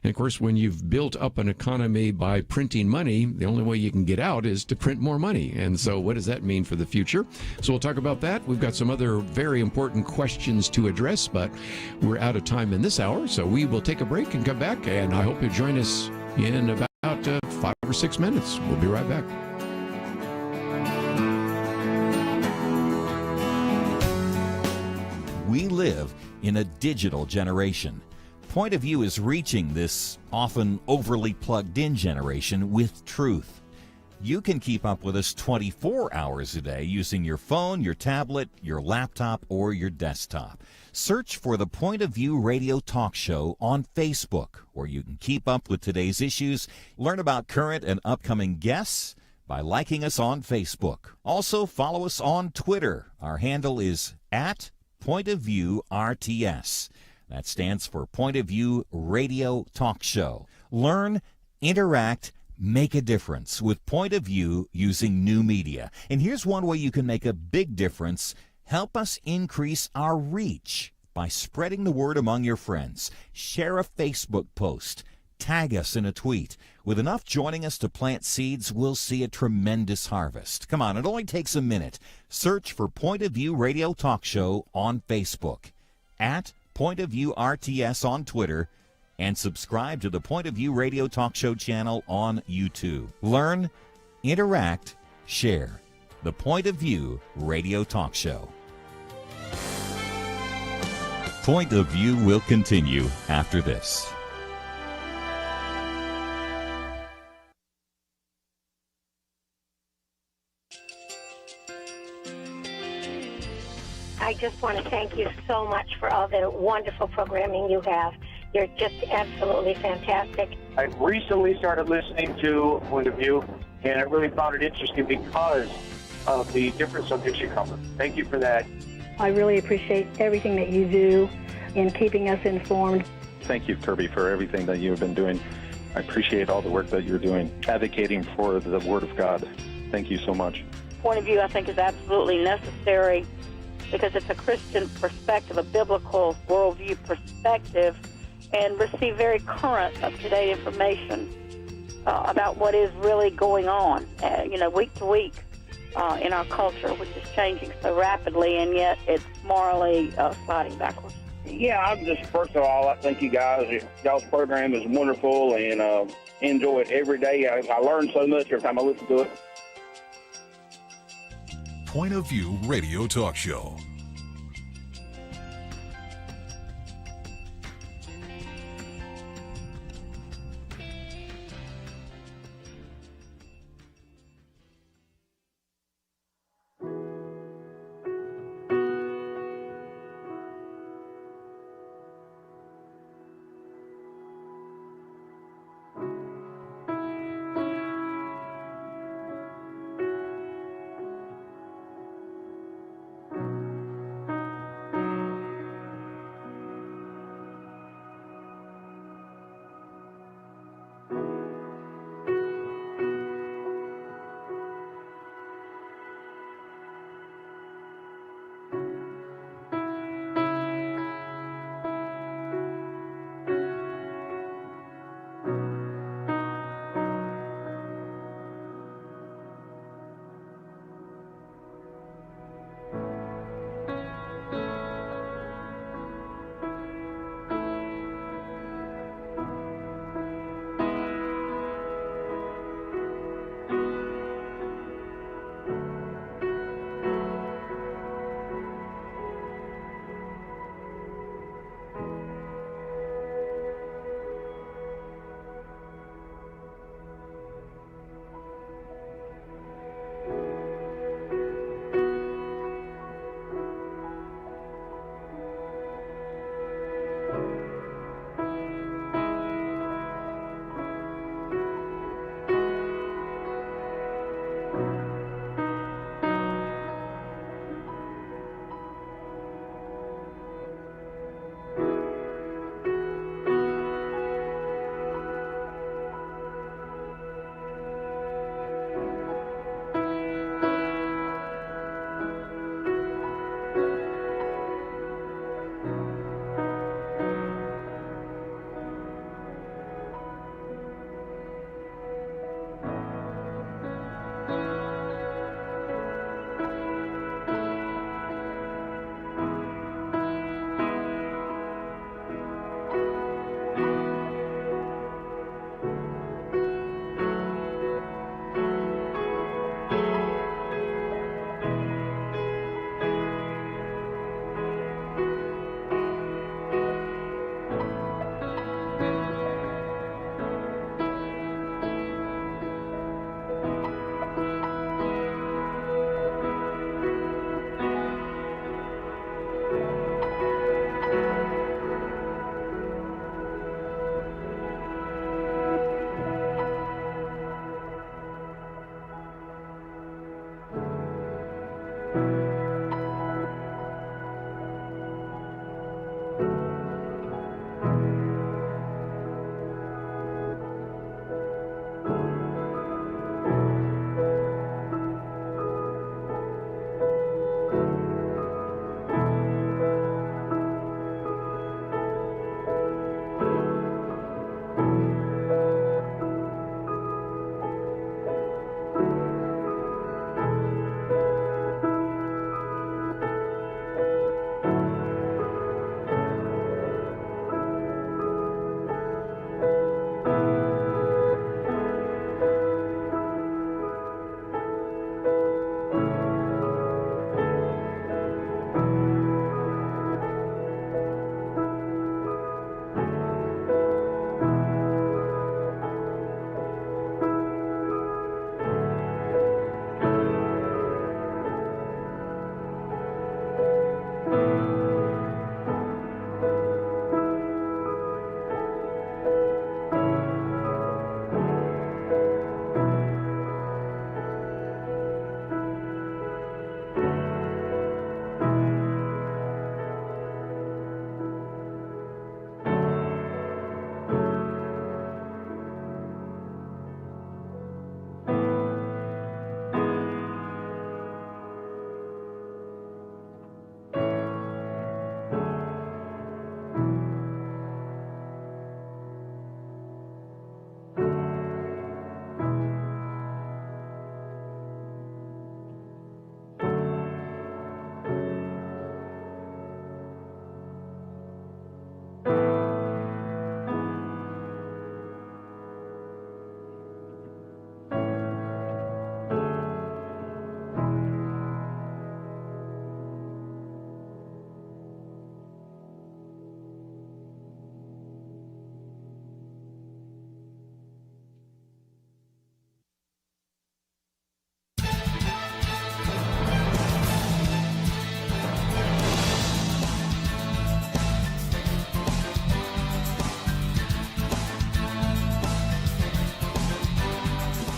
And of course, when you've built up an economy by printing money, the only way you can get out is to print more money. And so what does that mean for the future? So we'll talk about that. We've got some other very important questions to address, but we're out of time in this hour. So we will take a break and come back. And I hope you join us in about 5 or 6 minutes. We'll be right back. We live in a digital generation. Point of View is reaching this often overly plugged-in generation with truth. You can keep up with us 24 hours a day using your phone, your tablet, your laptop, or your desktop. Search for the Point of View Radio Talk Show on Facebook, where you can keep up with today's issues, learn about current and upcoming guests by liking us on Facebook. Also, follow us on Twitter. Our handle is @PointOfViewRTS. That stands for Point of View Radio Talk Show. Learn, interact, make a difference with Point of View using new media. And here's one way you can make a big difference. Help us increase our reach by spreading the word among your friends. Share a Facebook post. Tag us in a tweet. With enough joining us to plant seeds, we'll see a tremendous harvest. Come on, it only takes a minute. Search for Point of View Radio Talk Show on Facebook, @PointOfViewRTS on Twitter, and subscribe to the Point of View Radio Talk Show channel on YouTube. Learn, interact, share. the Point of View radio talk show. Point of View will continue after this. I just want to thank you so much for all the wonderful programming you have. You're just absolutely fantastic. I recently started listening to Point of View, and I really found it interesting because of the different subjects you cover. Thank you for that. I really appreciate everything that you do in keeping us informed. Thank you, Kerby, for everything that you've been doing. I appreciate all the work that you're doing, advocating for the Word of God. Thank you so much. Point of View, I think, is absolutely necessary because it's a Christian perspective, a biblical worldview perspective, and receive very current, up-to-date information about what is really going on, week to week in our culture, which is changing so rapidly, and yet it's morally sliding backwards. Yeah, I'm just, first of all, I thank you guys. Y'all's program is wonderful, and enjoy it every day. I learn so much every time I listen to it. Point of View Radio Talk Show.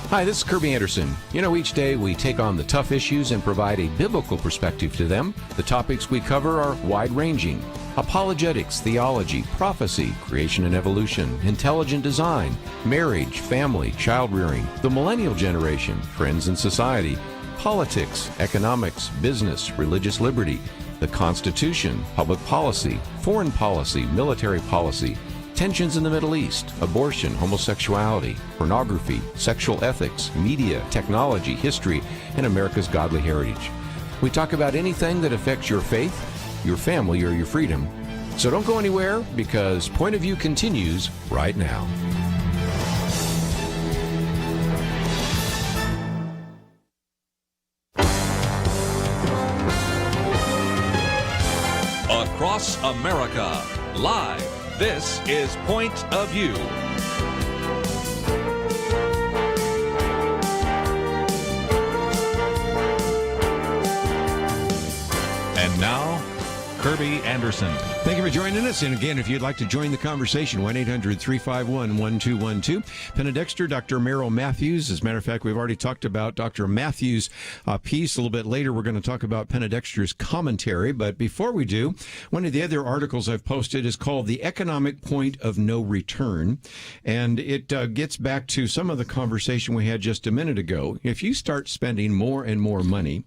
Hi, this is Kerby Anderson. You know, each day we take on the tough issues and provide a biblical perspective to them. The topics we cover are wide-ranging: apologetics, theology, prophecy, creation and evolution, intelligent design, marriage, family, child-rearing, the millennial generation, trends in society, politics, economics, business, religious liberty, the Constitution, public policy, foreign policy, military policy, tensions in the Middle East, abortion, homosexuality, pornography, sexual ethics, media, technology, history, and America's godly heritage. We talk about anything that affects your faith, your family, or your freedom. So don't go anywhere, because Point of View continues right now. Across America, live. This is Point of View. And now, Kerby Anderson. Thank you for joining us. And again, if you'd like to join the conversation, 1-800-351-1212. Penna, Dexter, Dr. Merrill Matthews. As a matter of fact, we've already talked about Dr. Matthews' piece. A little bit later, we're going to talk about Penna Dexter's commentary. But before we do, one of the other articles I've posted is called The Economic Point of No Return. And it gets back to some of the conversation we had just a minute ago. If you start spending more and more money,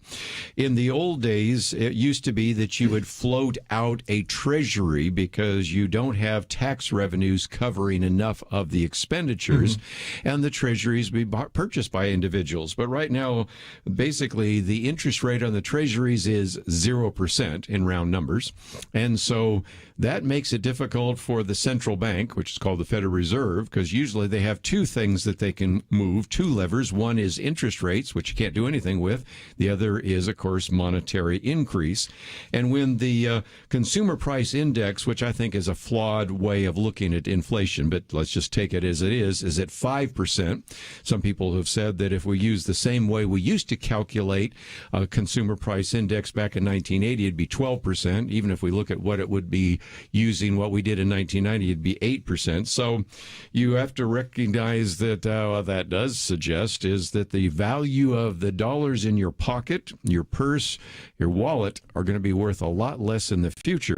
in the old days, it used to be that you would float out a treasury because you don't have tax revenues covering enough of the expenditures, and the treasuries be purchased by individuals. But right now, basically, the interest rate on the treasuries is 0% in round numbers. And so that makes it difficult for the central bank, which is called the Federal Reserve, because usually they have two things that they can move, two levers. One is interest rates, which you can't do anything with. The other is, of course, monetary increase. And when the consumer price index, which I think is a flawed way of looking at inflation, but let's just take it as it is at 5%. Some people have said that if we use the same way we used to calculate a consumer price index back in 1980, it'd be 12%. Even if we look at what it would be using what we did in 1990, it'd be 8%. So you have to recognize that what that does suggest is that the value of the dollars in your pocket, your purse, your wallet are going to be worth a lot less in the future.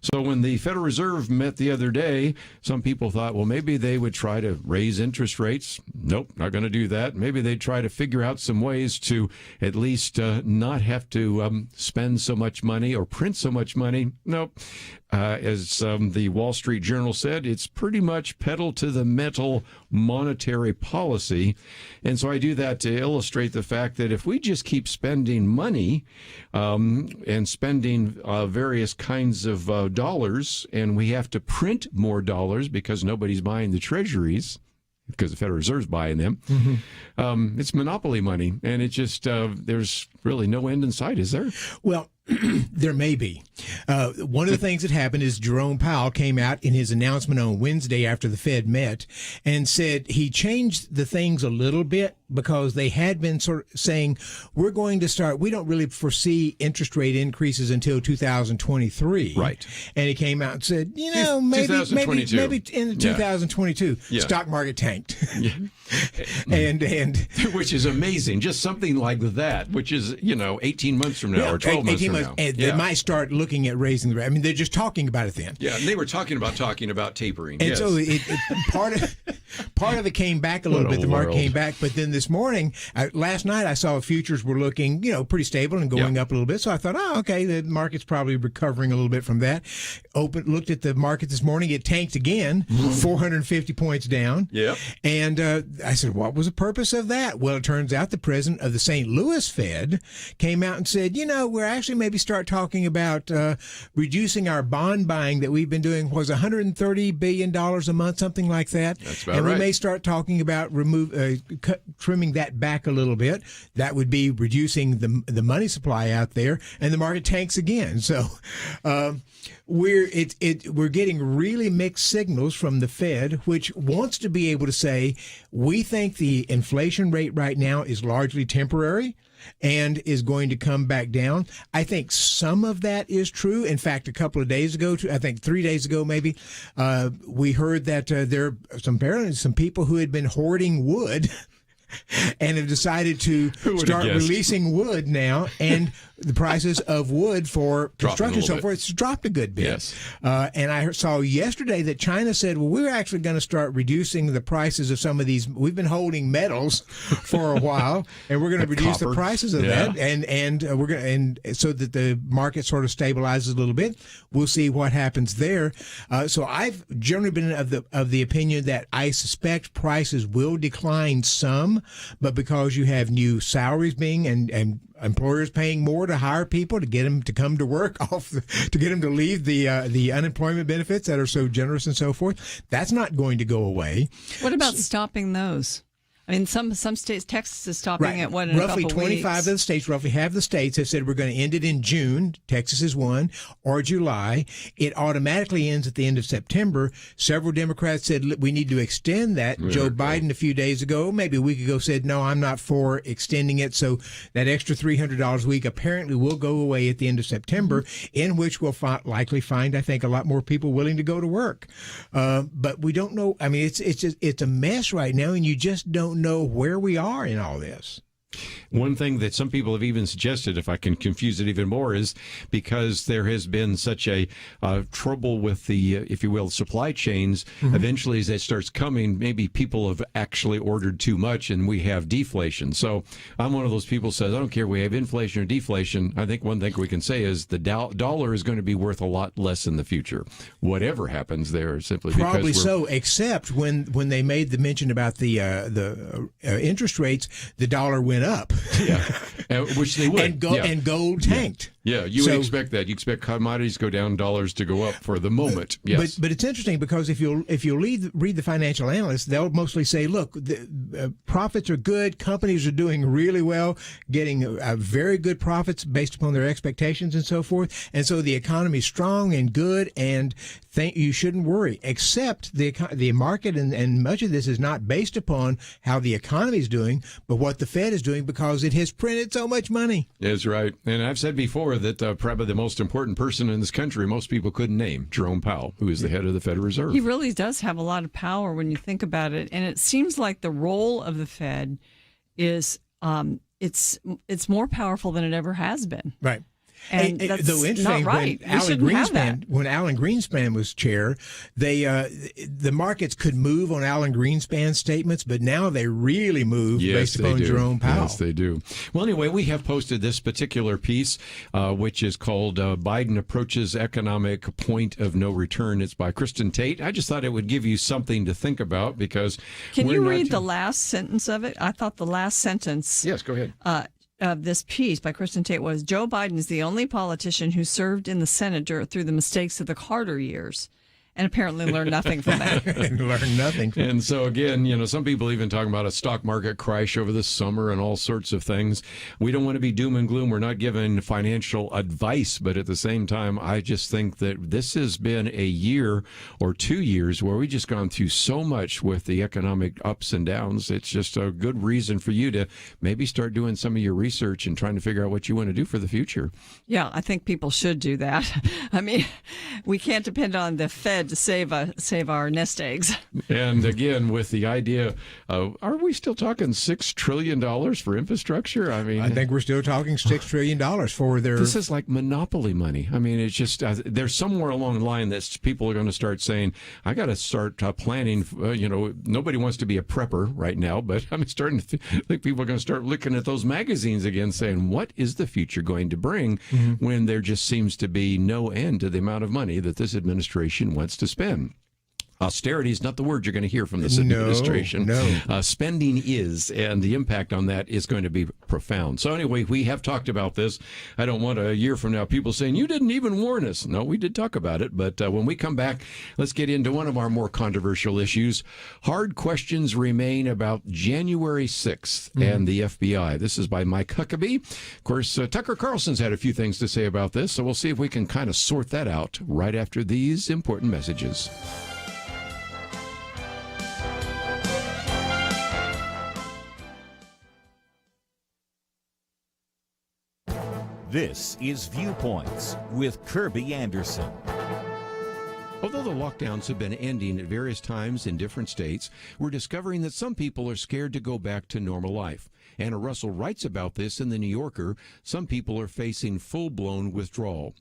So when the Federal Reserve met the other day, some people thought, well, maybe they would try to raise interest rates. Nope, not going to do that. Maybe they'd try to figure out some ways to at least not have to spend so much money or print so much money. Nope. As the Wall Street Journal said, it's pretty much pedal to the metal monetary policy. And so I do that to illustrate the fact that if we just keep spending money and spending various kinds of dollars, and we have to print more dollars because nobody's buying the treasuries, because the Federal Reserve's buying them, it's monopoly money. And it just, there's really no end in sight, is there? Well, there may be. One of the things that happened is Jerome Powell came out in his announcement on Wednesday after the Fed met and said he changed the things a little bit because they had been sort of saying, we don't really foresee interest rate increases until 2023. Right. And he came out and said, maybe in 2022, stock market tanked. and which is amazing. Just something like that, which is, 18 months from now or 12 months from now. And they might start looking at raising the rate. I mean, they're just talking about it then. Yeah, and they were talking about tapering. And so part of it came back a little bit. The market came back, but then this morning, last night, I saw futures were looking, pretty stable and going up a little bit. So I thought, okay, the market's probably recovering a little bit from that. Looked at the market this morning, it tanked again, 450 points down. Yeah. And I said, what was the purpose of that? Well, it turns out the president of the St. Louis Fed came out and said, we're actually maybe start talking about reducing our bond buying that we've been doing, was $130 billion a month, something like that. That's about and right. We may start talking about trimming that back a little bit. That would be reducing the money supply out there, and the market tanks again. So we're getting really mixed signals from the Fed, which wants to be able to say, we think the inflation rate right now is largely temporary and is going to come back down. I think some of that is true. In fact, a couple of days ago, I think 3 days ago maybe, we heard that there are apparently some people who had been hoarding wood and have decided to start releasing wood now, and the prices of wood for construction and so forth has dropped a good bit. Yes. And I saw yesterday that China said, well, we're actually going to start reducing the prices of some of these. We've been holding metals for a while, and we're going to reduce the prices of that, and we're going and so that the market sort of stabilizes a little bit. We'll see what happens there. So I've generally been of the opinion that I suspect prices will decline some, but because you have new salaries being and employers paying more to hire people to get them to come to work to get them to leave the unemployment benefits that are so generous and so forth, that's not going to go away. What about stopping those? I mean, some states, Texas is stopping at what, in roughly a couple 25 weeks? of the states, roughly half the states have said we're going to end it in June. Texas is one, or July. It automatically ends at the end of September. Several Democrats said we need to extend that. Joe Biden a few days ago, maybe a week ago, said no, I'm not for extending it. So that extra $300 a week apparently will go away at the end of September, in which we'll likely find, I think, a lot more people willing to go to work. But we don't know. I mean, it's a mess right now, and you just don't know where we are in all this. One thing that some people have even suggested, if I can confuse it even more, is because there has been such a trouble with the, if you will, supply chains, eventually as it starts coming, maybe people have actually ordered too much and we have deflation. So I'm one of those people who says, I don't care if we have inflation or deflation. I think one thing we can say is the dollar is going to be worth a lot less in the future. Whatever happens there, simply Probably because so, except when they made the mention about the interest rates, the dollar went up. Yeah, which they would. And gold tanked. Yeah, you would expect that. You expect commodities to go down, dollars to go up for the moment. Yes, but it's interesting because if you'll read the financial analysts, they'll mostly say, look, the profits are good, companies are doing really well, getting very good profits based upon their expectations and so forth, and so the economy is strong and good, and you shouldn't worry. Except the market and much of this is not based upon how the economy is doing, but what the Fed is doing because it has printed so much money. That's right. And I've said before that probably the most important person in this country most people couldn't name, Jerome Powell, who is the head of the Federal Reserve. He really does have a lot of power when you think about it. And it seems like the role of the Fed is it's more powerful than it ever has been. Right. And that's though interesting, not right. When Alan Greenspan was chair, the markets could move on Alan Greenspan's statements, but now they really move based upon Jerome Powell. Yes, they do. Well, anyway, we have posted this particular piece, which is called Biden Approaches Economic Point of No Return. It's by Kristen Tate. I just thought it would give you something to think about because... Can you read the last sentence of it? I thought the last sentence... Yes, go ahead. Of this piece by Kristen Tate was, Joe Biden is the only politician who served in the Senate through the mistakes of the Carter years and apparently learned nothing from that. Learned nothing. And so, again, some people even talking about a stock market crash over the summer and all sorts of things. We don't want to be doom and gloom. We're not giving financial advice, but at the same time, I just think that this has been a year or 2 years where we've just gone through so much with the economic ups and downs. It's just a good reason for you to maybe start doing some of your research and trying to figure out what you want to do for the future. Yeah, I think people should do that. I mean, we can't depend on the Fed to save our nest eggs. And again, with the idea of, are we still talking $6 trillion for infrastructure? I mean, I think we're still talking $6 trillion for their... This is like monopoly money. I mean, it's just, there's somewhere along the line that people are going to start saying, I got to start planning, nobody wants to be a prepper right now, but I'm starting to think people are going to start looking at those magazines again saying, what is the future going to bring when there just seems to be no end to the amount of money that this administration wants to spend? Austerity is not the word you're going to hear from this administration. No. Spending is, and the impact on that is going to be profound. So anyway, we have talked about this. I don't want a year from now people saying, you didn't even warn us. No, we did talk about it. But when we come back, let's get into one of our more controversial issues. Hard questions remain about January 6th and the FBI. This is by Mike Huckabee. Of course, Tucker Carlson's had a few things to say about this, so we'll see if we can kind of sort that out right after these important messages. This is Viewpoints with Kerby Anderson. Although the lockdowns have been ending at various times in different states, we're discovering that some people are scared to go back to normal life. Anna Russell writes about this in The New Yorker. Some people are facing full-blown withdrawal.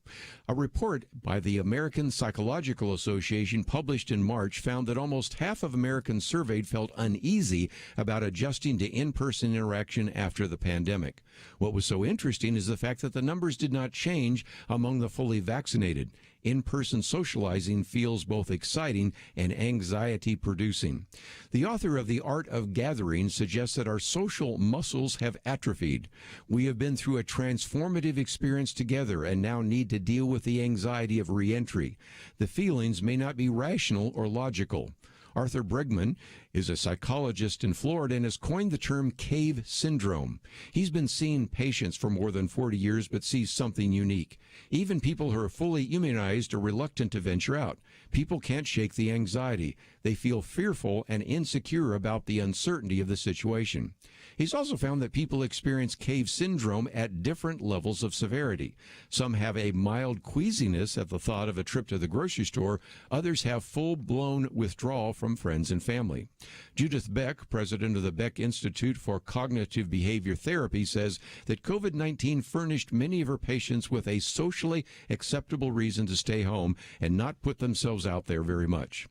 A report by the American Psychological Association published in March found that almost half of Americans surveyed felt uneasy about adjusting to in-person interaction after the pandemic. What was so interesting is the fact that the numbers did not change among the fully vaccinated. In-person socializing feels both exciting and anxiety-producing. The author of The Art of Gathering suggests that our social muscles have atrophied. We have been through a transformative experience together and now need to deal with the anxiety of re-entry. The feelings may not be rational or logical. Arthur Bregman is a psychologist in Florida and has coined the term cave syndrome. He's been seeing patients for more than 40 years but sees something unique. Even people who are fully immunized are reluctant to venture out. People can't shake the anxiety. They feel fearful and insecure about the uncertainty of the situation. He's also found that people experience cave syndrome at different levels of severity. Some have a mild queasiness at the thought of a trip to the grocery store. Others have full-blown withdrawal from friends and family. Judith Beck, president of the Beck Institute for Cognitive Behavior Therapy, says that COVID-19 furnished many of her patients with a socially acceptable reason to stay home and not put themselves out there very much.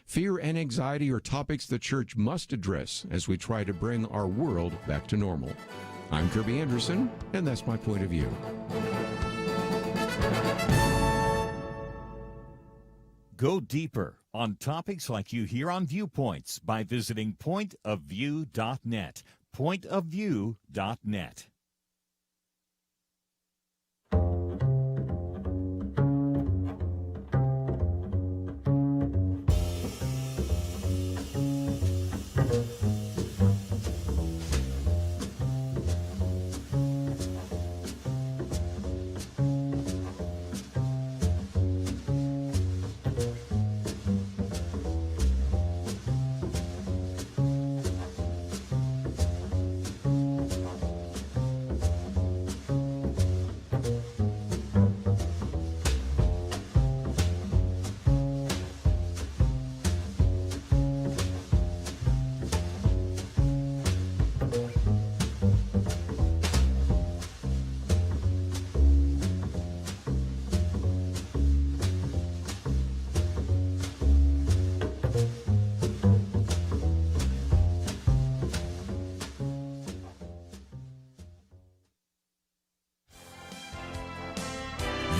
Fear and anxiety are topics the church must address as we try to bring our world back to normal. I'm Kerby Anderson, and that's my point of view. Go deeper on topics like you hear on Viewpoints by visiting pointofview.net. Pointofview.net.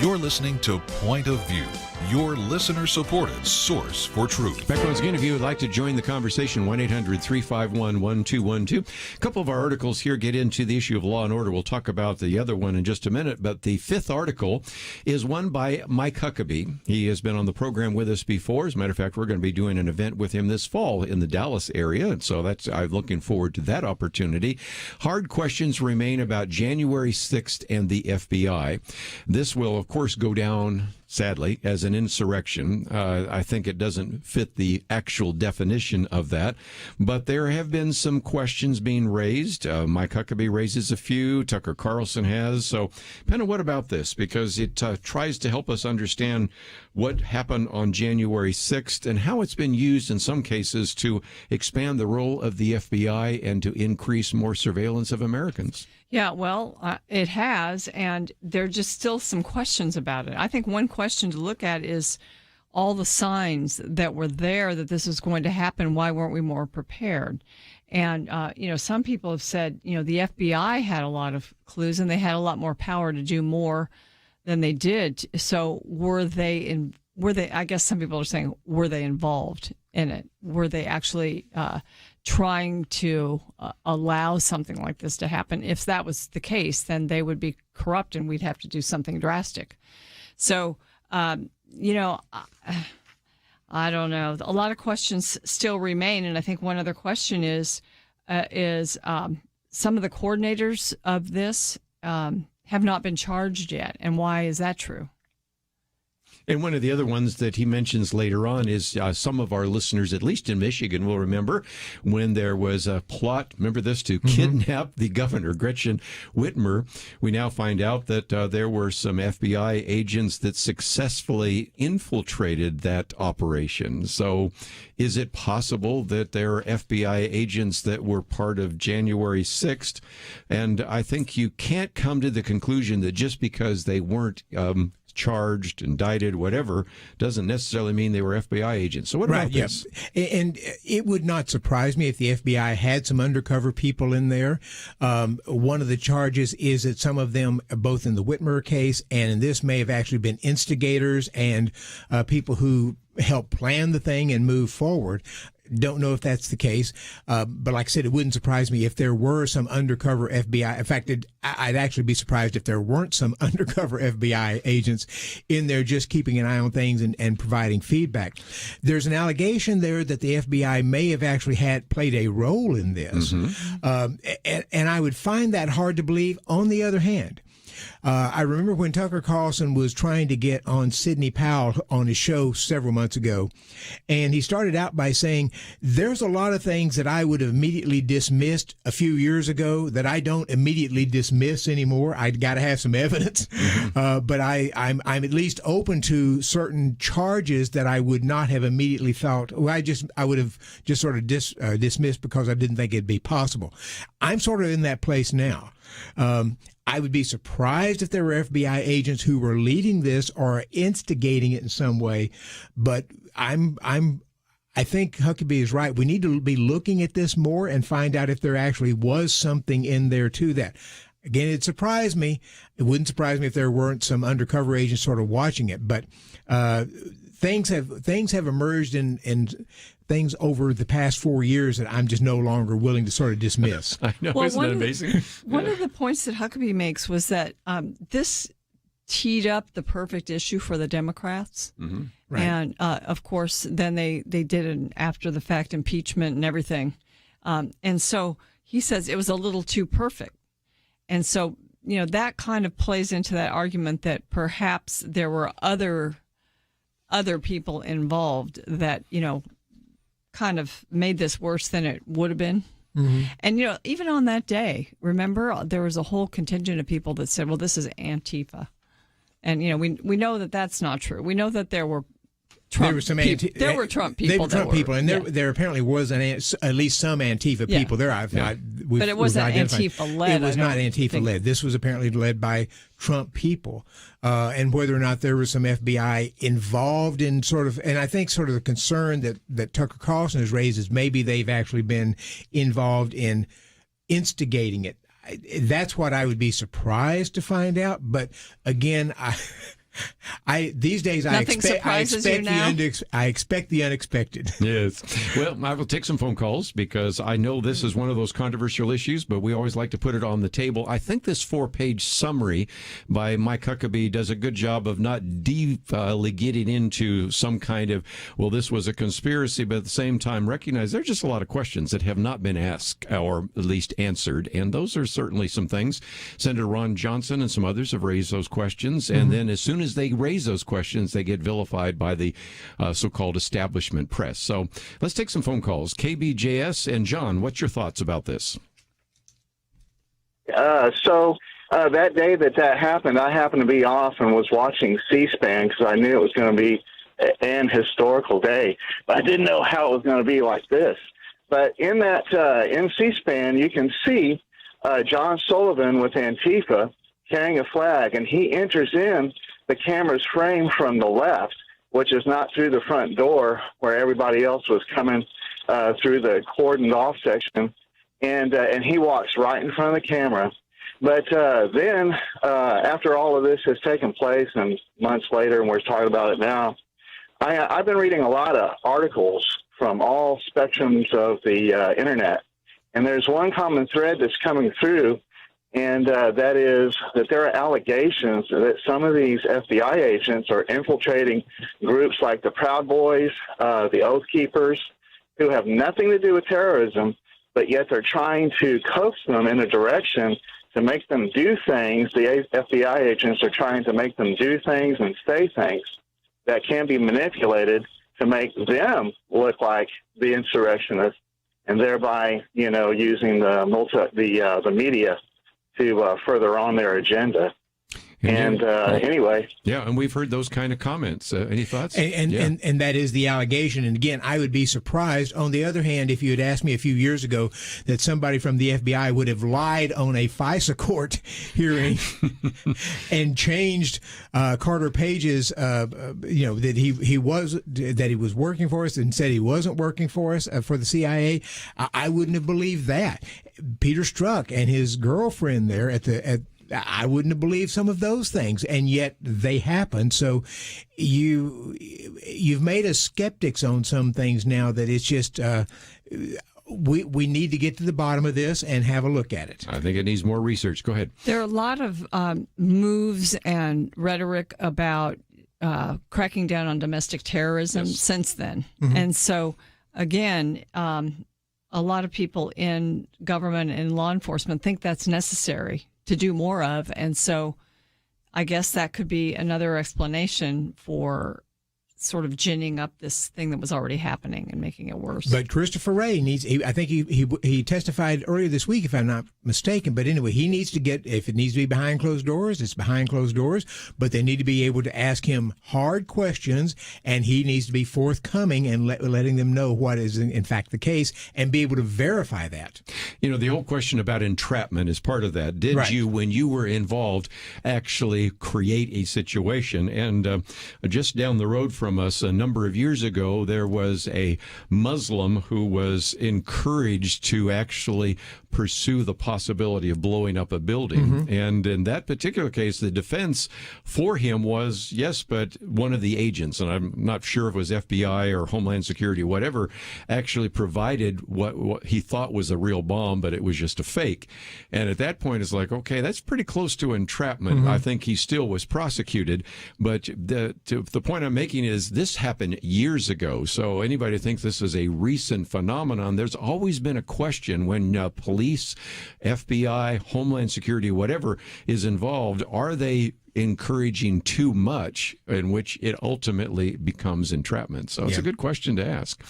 You're listening to Point of View, your listener-supported source for truth. Back once again, if you would like to join the conversation, 1-800-351-1212. A couple of our articles here get into the issue of law and order. We'll talk about the other one in just a minute, but the fifth article is one by Mike Huckabee. He has been on the program with us before. As a matter of fact, we're going to be doing an event with him this fall in the Dallas area, and so I'm looking forward to that opportunity. Hard questions remain about January 6th and the FBI. This will, of course, go down, sadly, as an insurrection. I think it doesn't fit the actual definition of that, but there have been some questions being raised. Mike Huckabee raises a few. Tucker Carlson has. So, Penna, what about this? Because it tries to help us understand what happened on January 6th and how it's been used in some cases to expand the role of the FBI and to increase more surveillance of Americans. Yeah, well, it has, and there are just still some questions about it. I think one question to look at is all the signs that were there that this was going to happen. Why weren't we more prepared? And, some people have said, the FBI had a lot of clues and they had a lot more power to do more than they did. So were they, I guess some people are saying, were they involved in it? Were they actually trying to allow something like this to happen? If that was the case, then they would be corrupt and we'd have to do something drastic. So, I don't know. A lot of questions still remain. And I think one other question is some of the coordinators of this have not been charged yet. And why is that true? And one of the other ones that he mentions later on is some of our listeners, at least in Michigan, will remember when there was a plot, remember this, to kidnap the governor, Gretchen Whitmer. We now find out that there were some FBI agents that successfully infiltrated that operation. So is it possible that there are FBI agents that were part of January 6th? And I think you can't come to the conclusion that just because they weren't charged, indicted, whatever, doesn't necessarily mean they were FBI agents. So what about this? And it would not surprise me if the FBI had some undercover people in there. One of the charges is that some of them, both in the Whitmer case and in this, may have actually been instigators and people who helped plan the thing and move forward. Don't know if that's the case, but like I said, it wouldn't surprise me if there were some undercover FBI. In fact, I'd actually be surprised if there weren't some undercover FBI agents in there just keeping an eye on things and providing feedback. There's an allegation there that the FBI may have actually played a role in this, and I would find that hard to believe. On the other hand, I remember when Tucker Carlson was trying to get on Sidney Powell on his show several months ago, and he started out by saying, there's a lot of things that I would have immediately dismissed a few years ago that I don't immediately dismiss anymore. I got to have some evidence, but I'm at least open to certain charges that I would not have immediately thought, I would have just sort of dismissed because I didn't think it'd be possible. I'm sort of in that place now. I would be surprised if there were FBI agents who were leading this or instigating it in some way, but I think Huckabee is right. We need to be looking at this more and find out if there actually was something in there to that. Again, it surprised me. It wouldn't surprise me if there weren't some undercover agents sort of watching it, but things have emerged in things over the past 4 years that I'm just no longer willing to sort of dismiss. I know, isn't that amazing? One of the points that Huckabee makes was that this teed up the perfect issue for the Democrats. Right. And, of course, then they did an after-the-fact impeachment and everything. And so he says it was a little too perfect. And so, that kind of plays into that argument that perhaps there were other people involved that, kind of made this worse than it would have been. And, even on that day, remember, there was a whole contingent of people that said, well, this is Antifa. And, we know that that's not true. We know that there were Trump people. There were Trump people. They were Trump people, and there apparently was at least some Antifa people there. But it wasn't Antifa-led. It was not Antifa-led. This was apparently led by Trump people. And whether or not there was some FBI involved in and I think sort of the concern that Tucker Carlson has raised is maybe they've actually been involved in instigating it. That's what I would be surprised to find out. But again, these days I expect the unexpected. Yes. Well, I will take some phone calls because I know this is one of those controversial issues, but we always like to put it on the table. I think this 4-page summary by Mike Huckabee does a good job of not deeply getting into some kind of, well, this was a conspiracy, but at the same time recognize there's just a lot of questions that have not been asked or at least answered. And those are certainly some things. Senator Ron Johnson and some others have raised those questions. And then as soon as they raise those questions, they get vilified by the so-called establishment press. So let's take some phone calls. KBJS and John, what's your thoughts about this? So that day that happened, I happened to be off and was watching C-SPAN because I knew it was going to be an historical day, but I didn't know how it was going to be like this. But in that in C-SPAN, you can see John Sullivan with Antifa carrying a flag, and he enters in the camera's frame from the left, which is not through the front door where everybody else was coming through the cordoned off section, and he walks right in front of the camera. But then after all of this has taken place and months later, and we're talking about it now, I've been reading a lot of articles from all spectrums of the internet, and there's one common thread that's coming through, and that is that there are allegations that some of these FBI agents are infiltrating groups like the Proud Boys, the Oath Keepers, who have nothing to do with terrorism, but yet they're trying to coax them in a direction to make them do things. The FBI agents are trying to make them do things and say things. that can be manipulated to make them look like the insurrectionists, and thereby, using the media to further on their agenda. Anyway. Yeah, and we've heard those kind of comments. Any thoughts? And that is the allegation. And again, I would be surprised. On the other hand, if you had asked me a few years ago that somebody from the FBI would have lied on a FISA court hearing and changed Carter Page's, that he was working for us and said he wasn't working for us for the CIA, I wouldn't have believed that. Peter Strzok and his girlfriend there I wouldn't have believed some of those things, and yet they happened. So you've made us skeptics on some things now that it's just we need to get to the bottom of this and have a look at it. I think it needs more research. Go ahead. There are a lot of moves and rhetoric about cracking down on domestic terrorism since then. Mm-hmm. And so, again, a lot of people in government and law enforcement think that's necessary to do more of. And so I guess that could be another explanation for sort of ginning up this thing that was already happening and making it worse. But Christopher Wray I think he testified earlier this week, if I'm not mistaken. But anyway, he needs to if it needs to be behind closed doors, it's behind closed doors. But they need to be able to ask him hard questions, and he needs to be forthcoming and letting them know what is in fact the case and be able to verify that. The whole question about entrapment is part of that. Did you, when you were involved, actually create a situation? And just down the road from us a number of years ago, there was a Muslim who was encouraged to actually pursue the possibility of blowing up a building. Mm-hmm. And in that particular case, the defense for him was, yes, but one of the agents, and I'm not sure if it was FBI or Homeland Security or whatever, actually provided what he thought was a real bomb, but it was just a fake. And at that point, it's like, okay, that's pretty close to entrapment. Mm-hmm. I think he still was prosecuted. But the point I'm making is this happened years ago. So anybody thinks this is a recent phenomenon, there's always been a question when police, FBI, Homeland Security, whatever is involved, are they encouraging too much, in which it ultimately becomes entrapment? So it's a good question to ask.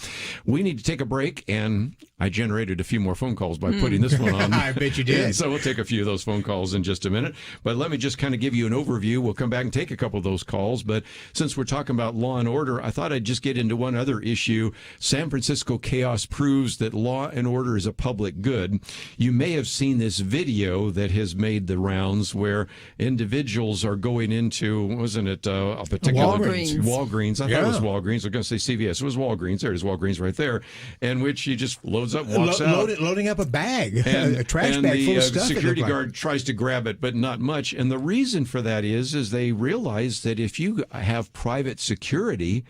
We need to take a break, and I generated a few more phone calls by putting this one on. I bet you did. So we'll take a few of those phone calls in just a minute. But let me just kind of give you an overview. We'll come back and take a couple of those calls. But since we're talking about law and order, I thought I'd just get into one other issue. San Francisco chaos proves that law and order is a public good. You may have seen this video that has made the rounds where individuals are going into, wasn't it a particular Walgreens? I thought it was Walgreens. I was going to say CVS. It was Walgreens. There it is, Walgreens right there. And which he just loads up, walks out. Loading up a bag, a trash bag full of stuff. And the security guard tries to grab it, but not much. And the reason for that is they realize that if you have private security,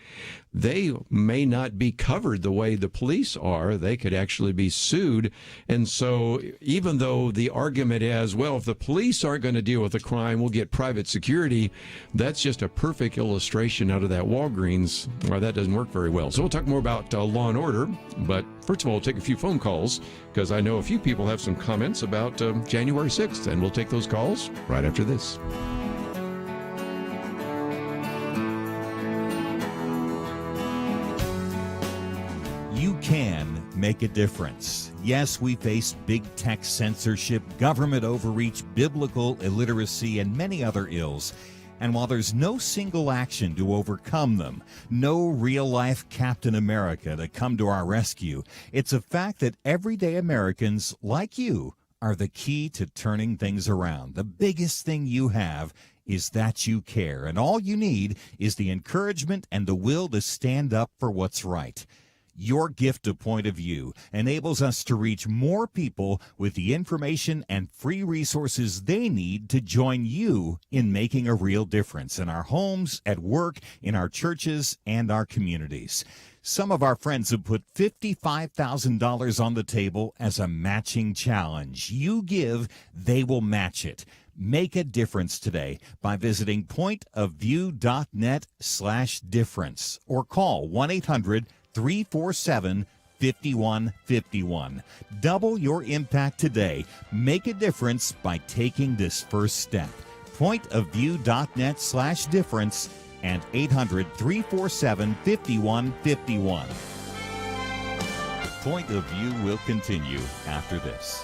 they may not be covered the way the police are. They could actually be sued. And so even though the argument is, well, if the police aren't going to deal with the crime, we'll get private security, that's just a perfect illustration out of that Walgreens. Well, that doesn't work very well. So we'll talk more about law and order. But first of all, we'll take a few phone calls because I know a few people have some comments about January 6th, and we'll take those calls right after this. You can make a difference. Yes, we face big tech censorship, government overreach, biblical illiteracy, and many other ills. And while there's no single action to overcome them, no real-life Captain America to come to our rescue, it's a fact that everyday Americans like you are the key to turning things around. The biggest thing you have is that you care, and all you need is the encouragement and the will to stand up for what's right. Your gift of Point of View enables us to reach more people with the information and free resources they need to join you in making a real difference in our homes, at work, in our churches, and our communities. Some of our friends have put $55,000 on the table as a matching challenge. You give, they will match it. Make a difference today by visiting pointofview.net/difference or call 1-800-347-5151. Double your impact today. Make a difference by taking this first step. Pointofview.net/difference and 800-347-5151. Point of View will continue after this.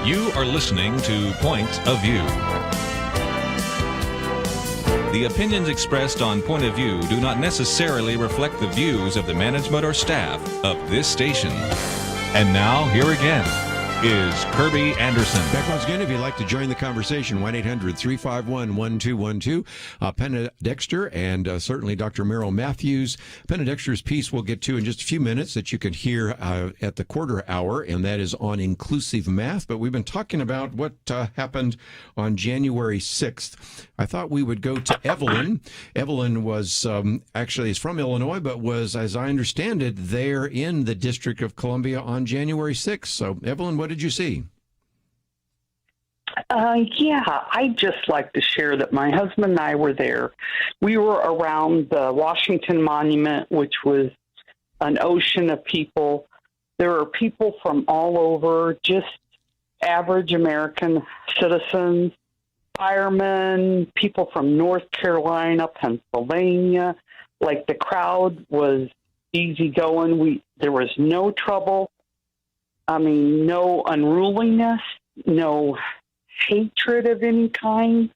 You are listening to Point of View. The opinions expressed on Point of View do not necessarily reflect the views of the management or staff of this station. And now, here again is Kerby Anderson. Back once again, if you'd like to join the conversation, 1-800-351-1212. Penna Dexter and certainly Dr. Merrill Matthews. Penna Dexter's piece we'll get to in just a few minutes that you can hear at the quarter hour, and that is on inclusive math. But we've been talking about what happened on January 6th. I thought we would go to Evelyn. Evelyn was actually is from Illinois, but was, as I understand it, there in the District of Columbia on January 6th. So, Evelyn, what did you see? Yeah, I'd just like to share that my husband and I were there. We were around the Washington Monument, which was an ocean of people. There were people from all over, just average American citizens, firemen, people from North Carolina, Pennsylvania. Like, the crowd was easygoing. There was no trouble. I mean, no unruliness, no hatred of any kind.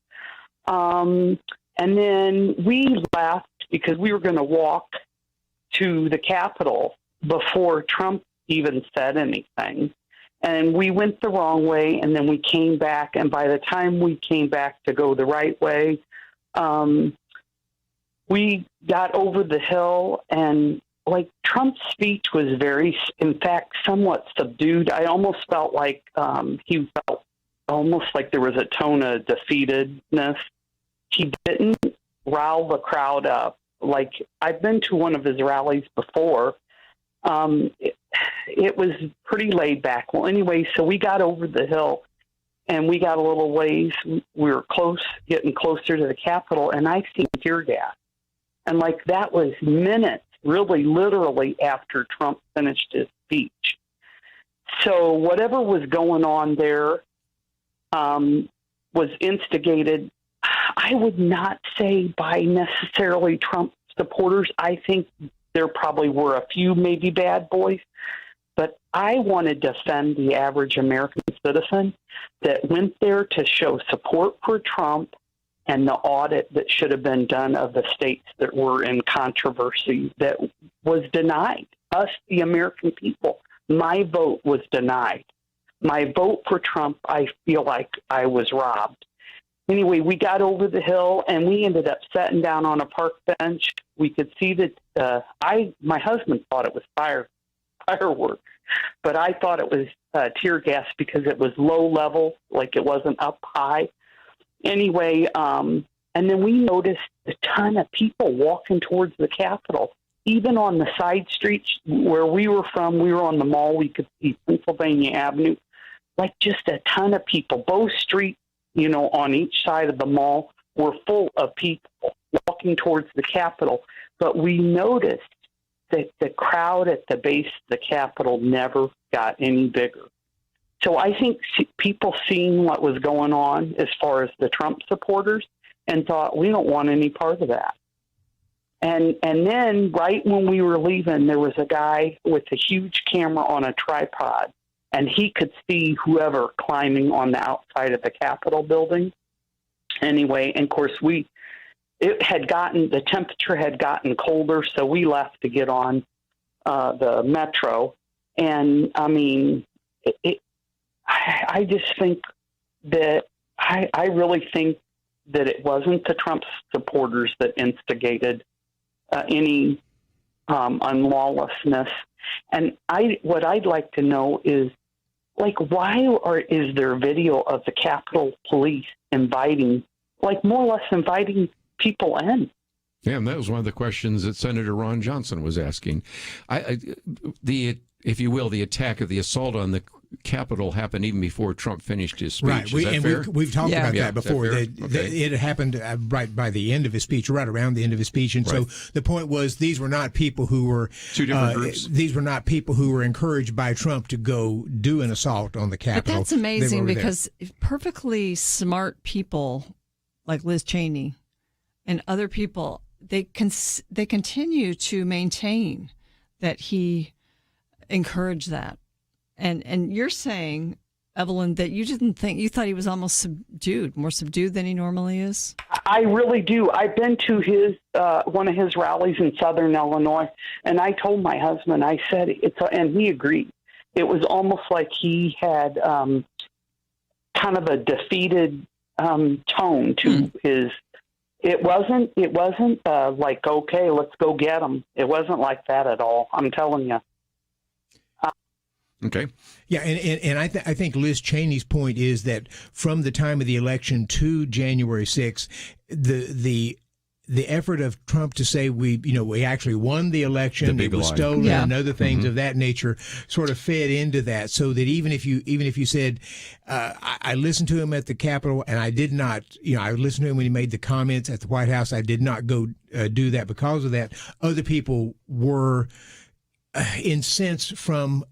And then we left because we were going to walk to the Capitol before Trump even said anything. And we went the wrong way, and then we came back. And by the time we came back to go the right way, we got over the hill, and like, Trump's speech was in fact, somewhat subdued. I almost felt like he felt almost like there was a tone of defeatedness. He didn't rile the crowd up. Like, I've been to one of his rallies before. It was pretty laid back. Well, anyway, so we got over the hill, and we got a little ways. We were getting closer to the Capitol, and I seen tear gas. And, like, that was minutes, really literally, after Trump finished his speech. So whatever was going on there was instigated, I would not say by necessarily Trump supporters. I think there probably were a few maybe bad boys, but I want to defend the average American citizen that went there to show support for Trump and the audit that should have been done of the states that were in controversy that was denied. Us, the American people, my vote was denied. My vote for Trump, I feel like I was robbed. Anyway, we got over the hill, and we ended up sitting down on a park bench. We could see that my husband thought it was fireworks, but I thought it was tear gas because it was low level, like it wasn't up high. Anyway, and then we noticed a ton of people walking towards the Capitol. Even on the side streets where we were from, we were on the mall, we could see Pennsylvania Avenue, like just a ton of people. Both streets, on each side of the mall were full of people walking towards the Capitol. But we noticed that the crowd at the base of the Capitol never got any bigger. So I think people seeing what was going on as far as the Trump supporters and thought, we don't want any part of that. And then right when we were leaving, there was a guy with a huge camera on a tripod, and he could see whoever climbing on the outside of the Capitol building. Anyway, and of course, the temperature had gotten colder, so we left to get on the metro. And I mean, I just think that I really think that it wasn't the Trump supporters that instigated any unlawlessness. And what I'd like to know is, like, is there video of the Capitol Police inviting people in? Yeah, and that was one of the questions that Senator Ron Johnson was asking. If you will, the attack of the assault on the Capitol happened even before Trump finished his speech. Right. Is that fair? We've talked about that before. It happened right by the end of his speech, right around the end of his speech. And so the point was, these were not people who were two different groups. These were not people who were encouraged by Trump to go do an assault on the Capitol. But that's amazing because perfectly smart people like Liz Cheney and other people, they continue to maintain that he encouraged that. And you're saying, Evelyn, that you thought he was almost more subdued than he normally is? I really do. I've been to one of his rallies in Southern Illinois, and I told my husband, I said, and he agreed. It was almost like he had kind of a defeated tone to his. It wasn't like, okay, let's go get him. It wasn't like that at all. I'm telling you. Okay. Yeah, and I think Liz Cheney's point is that from the time of the election to January 6th, the the effort of Trump to say we actually won the election, it was lie. stolen, and other things of that nature sort of fed into that. So that even if you said, I listened to him at the Capitol, and I did not, I listened to him when he made the comments at the White House. I did not go do that because of that. Other people were incensed from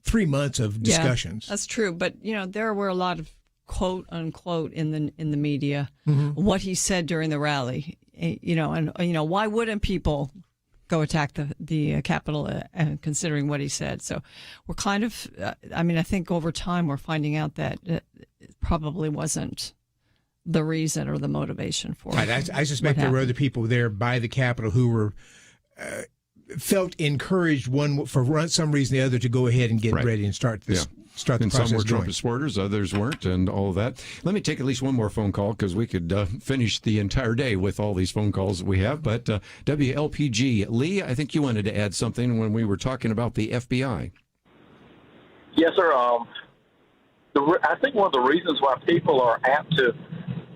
3 months of discussions. Yeah, that's true. But there were a lot of quote unquote in the media what he said during the rally. And why wouldn't people go attack the Capitol considering what he said? So we're kind of, I think over time we're finding out that it probably wasn't the reason or the motivation for it. I suspect there were other people there by the Capitol who were felt encouraged for some reason or the other to go ahead and get ready and start this. Start the and process some were going. Trump supporters, others weren't, and all of that. Let me take at least one more phone call because we could finish the entire day with all these phone calls that we have. But WLPG, Lee, I think you wanted to add something when we were talking about the FBI. Yes, sir. I think one of the reasons why people are apt to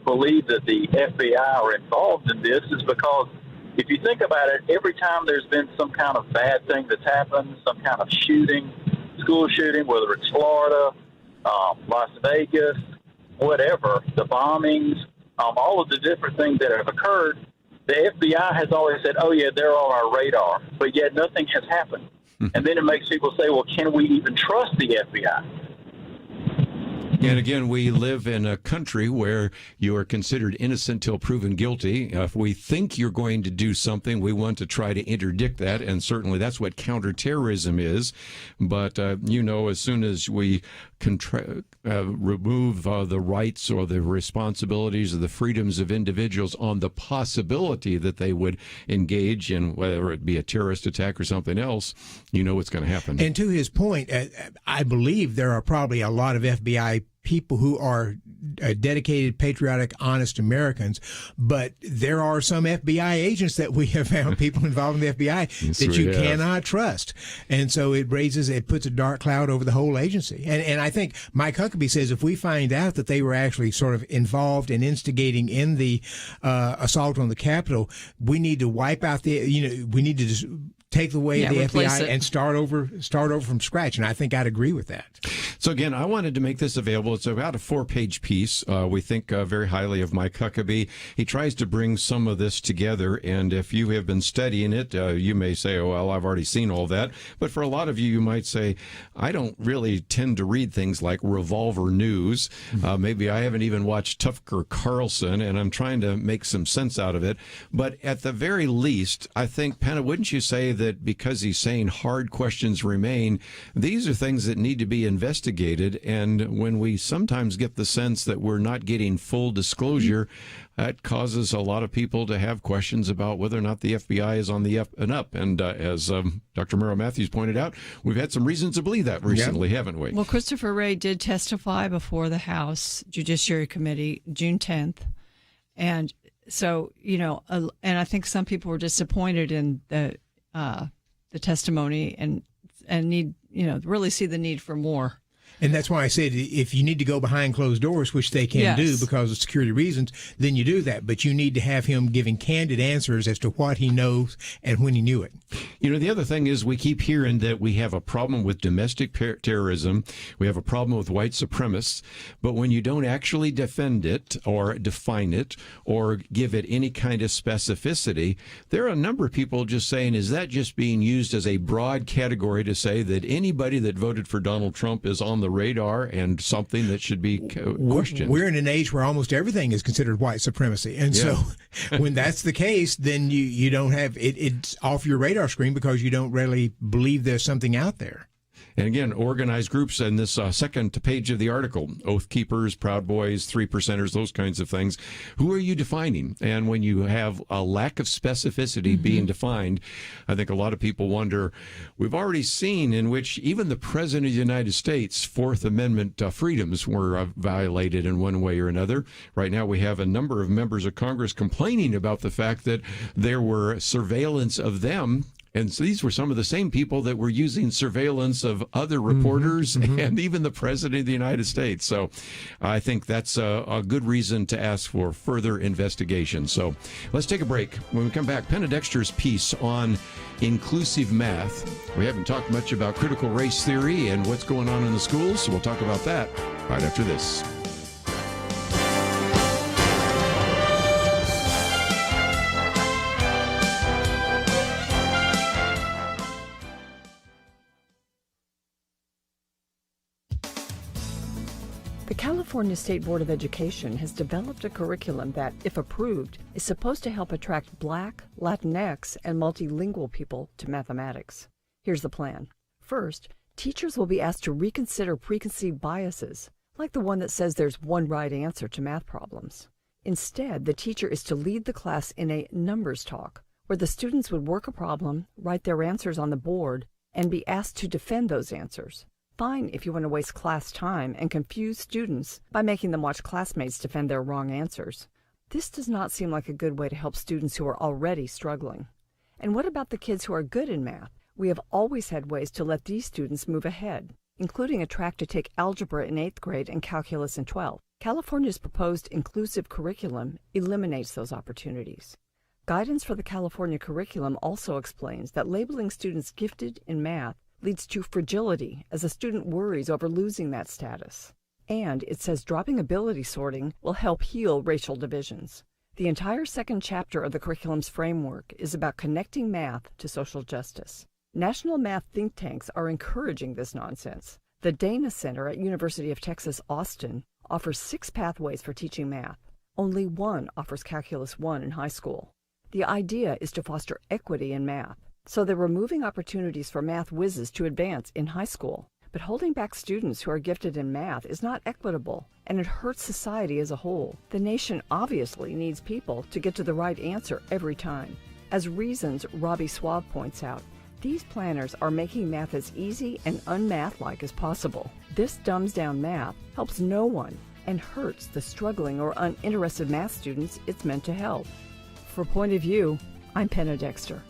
believe that the FBI are involved in this is because if you think about it, every time there's been some kind of bad thing that's happened, some kind of shooting, school shooting, whether it's Florida, Las Vegas, whatever, the bombings, all of the different things that have occurred, the FBI has always said, oh, yeah, they're on our radar, but yet nothing has happened. And then it makes people say, well, can we even trust the FBI? And again, we live in a country where you are considered innocent till proven guilty. If we think you're going to do something, we want to try to interdict that, and certainly that's what counterterrorism is. But, as soon as we remove the rights or the responsibilities or the freedoms of individuals on the possibility that they would engage in, whether it be a terrorist attack or something else, what's going to happen. And to his point, I believe there are probably a lot of FBI people who are dedicated, patriotic, honest Americans, but there are some FBI agents that we have found, people involved in the FBI, that you cannot trust. And so it puts a dark cloud over the whole agency. And I think Mike Huckabee says if we find out that they were actually sort of involved and instigating in the assault on the Capitol, we need to wipe out we need to just take away the FBI and start over from scratch. And I think I'd agree with that. So again, I wanted to make this available. It's about a 4-page piece. We think very highly of Mike Huckabee. He tries to bring some of this together. And if you have been studying it, you may say, oh, well, I've already seen all that. But for a lot of you might say, I don't really tend to read things like Revolver News. Maybe I haven't even watched Tucker Carlson, and I'm trying to make some sense out of it. But at the very least, I think, Penna, wouldn't you say that because he's saying hard questions remain, these are things that need to be investigated, and when we sometimes get the sense that we're not getting full disclosure, that causes a lot of people to have questions about whether or not the FBI is on the up and up. And as Dr. Merrill Matthews pointed out, we've had some reasons to believe that recently, haven't we? Well, Christopher Wray did testify before the House Judiciary Committee June 10th, and so and I think some people were disappointed in the testimony and need really see the need for more. And that's why I said if you need to go behind closed doors, which they can do because of security reasons, then you do that. But you need to have him giving candid answers as to what he knows and when he knew it. The other thing is we keep hearing that we have a problem with domestic terrorism. We have a problem with white supremacists. But when you don't actually defend it or define it or give it any kind of specificity, there are a number of people just saying, is that just being used as a broad category to say that anybody that voted for Donald Trump is on the radar and something that should be questioned? We're in an age where almost everything is considered white supremacy. And so when that's the case, then you don't have it's off your radar screen because you don't really believe there's something out there. And again, organized groups in this second page of the article, Oath Keepers, Proud Boys, 3%ers, those kinds of things. Who are you defining? And when you have a lack of specificity being defined, I think a lot of people wonder, we've already seen in which even the President of the United States' Fourth Amendment freedoms were violated in one way or another. Right now we have a number of members of Congress complaining about the fact that there were surveillance of them And so these were some of the same people that were using surveillance of other reporters and even the President of the United States. So I think that's a good reason to ask for further investigation. So let's take a break. When we come back, Penna Dexter's piece on inclusive math. We haven't talked much about critical race theory and what's going on in the schools, so we'll talk about that right after this. The California State Board of Education has developed a curriculum that, if approved, is supposed to help attract Black, Latinx, and multilingual people to mathematics. Here's the plan. First, teachers will be asked to reconsider preconceived biases, like the one that says there's one right answer to math problems. Instead, the teacher is to lead the class in a numbers talk, where the students would work a problem, write their answers on the board, and be asked to defend those answers. Fine if you want to waste class time and confuse students by making them watch classmates defend their wrong answers. This does not seem like a good way to help students who are already struggling. And what about the kids who are good in math? We have always had ways to let these students move ahead, including a track to take algebra in 8th grade and calculus in 12th. California's proposed inclusive curriculum eliminates those opportunities. Guidance for the California curriculum also explains that labeling students gifted in math leads to fragility as a student worries over losing that status. And it says dropping ability sorting will help heal racial divisions. The entire second chapter of the curriculum's framework is about connecting math to social justice. National math think tanks are encouraging this nonsense. The Dana Center at University of Texas, Austin offers 6 pathways for teaching math. Only one offers Calculus 1 in high school. The idea is to foster equity in math. So they're removing opportunities for math whizzes to advance in high school. But holding back students who are gifted in math is not equitable, and it hurts society as a whole. The nation obviously needs people to get to the right answer every time. As Reasons Robbie Swab points out, these planners are making math as easy and unmath-like as possible. This dumbs down math, helps no one, and hurts the struggling or uninterested math students it's meant to help. For Point of View, I'm Penna Dexter.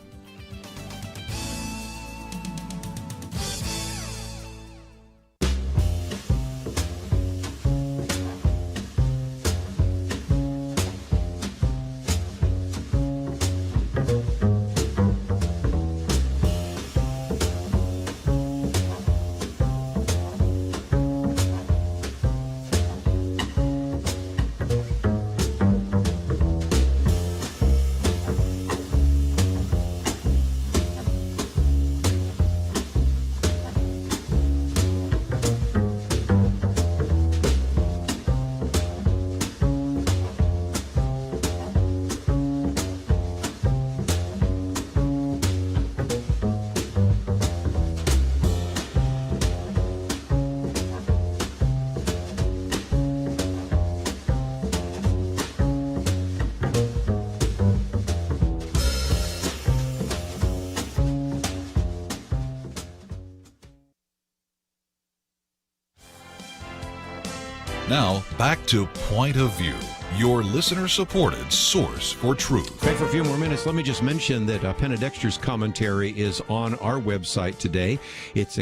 Now, back to Point of View, your listener-supported source for truth. Okay, for a few more minutes, let me just mention that Penna Dexter's commentary is on our website today. It's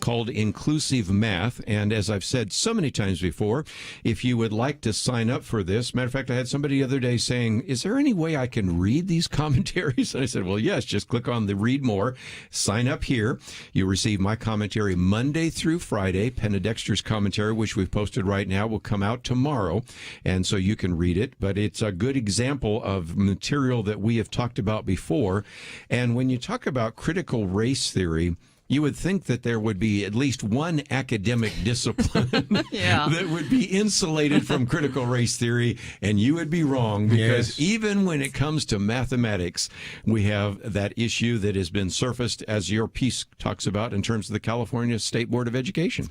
called Inclusive Math, and as I've said so many times before, if you would like to sign up for this, matter of fact, I had somebody the other day saying, is there any way I can read these commentaries? And I said, well, yes, just click on the Read More, sign up here. You receive my commentary Monday through Friday. Penna Dexter's commentary, which we've posted right now, will come out tomorrow, and so you can read it, but it's a good example of material that we have talked about before. And when you talk about critical race theory, you would think that there would be at least one academic discipline that would be insulated from critical race theory, and you would be wrong, because even when it comes to mathematics, we have that issue that has been surfaced, as your piece talks about, in terms of the California State Board of Education.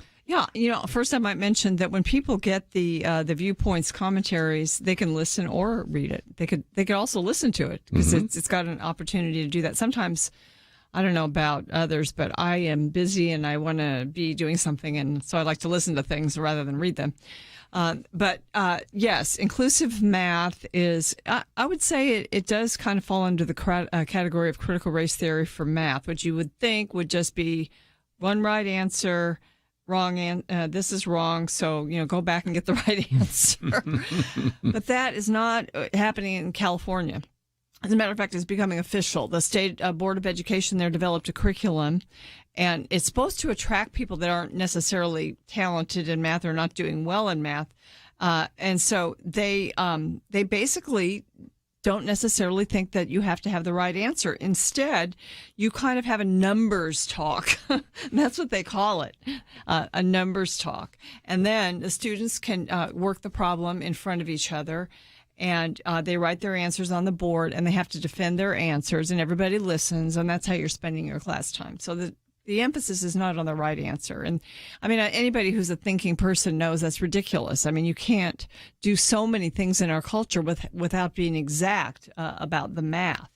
Yeah, first I might mention that when people get the Viewpoints commentaries, they can listen or read it. They could also listen to it, because it's got an opportunity to do that. Sometimes I don't know about others, but I am busy and I want to be doing something. And so I like to listen to things rather than read them. But yes, inclusive math is, I would say it does kind of fall under the category of critical race theory for math, which you would think would just be one right answer, wrong, this is wrong, so go back and get the right answer. But that is not happening in California. As a matter of fact, it's becoming official. The State Board of Education there developed a curriculum, and it's supposed to attract people that aren't necessarily talented in math or not doing well in math. And so they basically don't necessarily think that you have to have the right answer. Instead, you kind of have a numbers talk. That's what they call it, a numbers talk. And then the students can work the problem in front of each other, and they write their answers on the board, and they have to defend their answers, and everybody listens, and that's how you're spending your class time. So the emphasis is not on the right answer. And I mean, anybody who's a thinking person knows that's ridiculous. I mean, you can't do so many things in our culture without being exact about the math.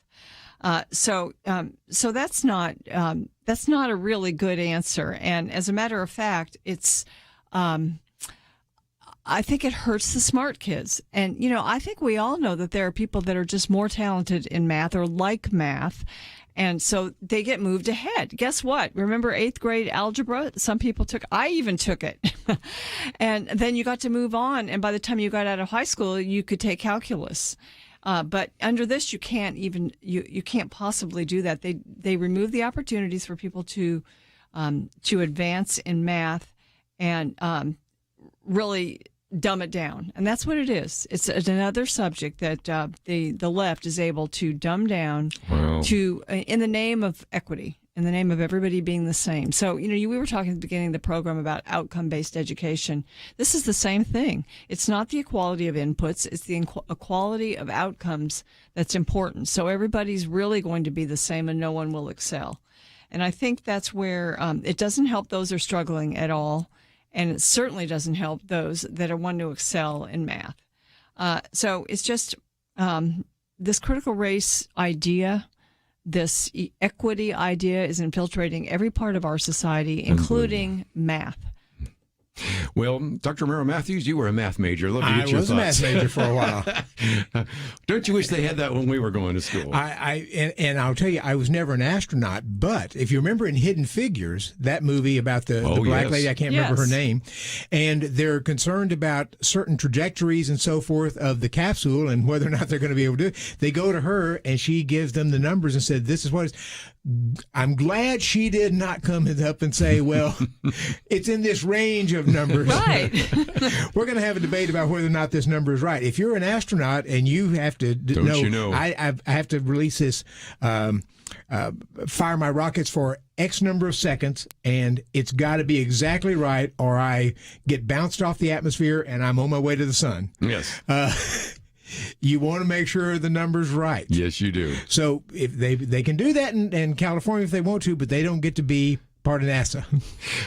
So that's not a really good answer. And as a matter of fact, it's, I think it hurts the smart kids. And, I think we all know that there are people that are just more talented in math or like math. And so they get moved ahead. Guess what? Remember 8th grade algebra? Some people I even took it. And then you got to move on. And by the time you got out of high school, you could take calculus. But under this, you can't you can't possibly do that. They remove the opportunities for people to advance in math and really dumb it down. And that's what it is. It's another subject that the left is able to dumb down to in the name of equity, in the name of everybody being the same. So, we were talking at the beginning of the program about outcome-based education. This is the same thing. It's not the equality of inputs. It's the equality of outcomes that's important. So everybody's really going to be the same and no one will excel. And I think that's where it doesn't help those who are struggling at all. And it certainly doesn't help those that are wanting to excel in math. So it's just this critical race idea, this equity idea is infiltrating every part of our society, including math. Well, Dr. Romero Matthews, you were a math major. Love to get your thoughts. I was a math major for a while. Don't you wish they had that when we were going to school? And I'll tell you, I was never an astronaut. But if you remember in Hidden Figures, that movie about the black lady, I can't remember her name, and they're concerned about certain trajectories and so forth of the capsule and whether or not they're going to be able to do it. They go to her and she gives them the numbers and said, "This is what it's." I'm glad she did not come up and say, well, it's in this range of numbers. Right. We're going to have a debate about whether or not this number is right. If you're an astronaut and you have to I have to release this, fire my rockets for X number of seconds, and it's got to be exactly right, or I get bounced off the atmosphere and I'm on my way to the sun. Yes. You want to make sure the number's right. Yes, you do. So if they can do that in California if they want to, but they don't get to be part of NASA.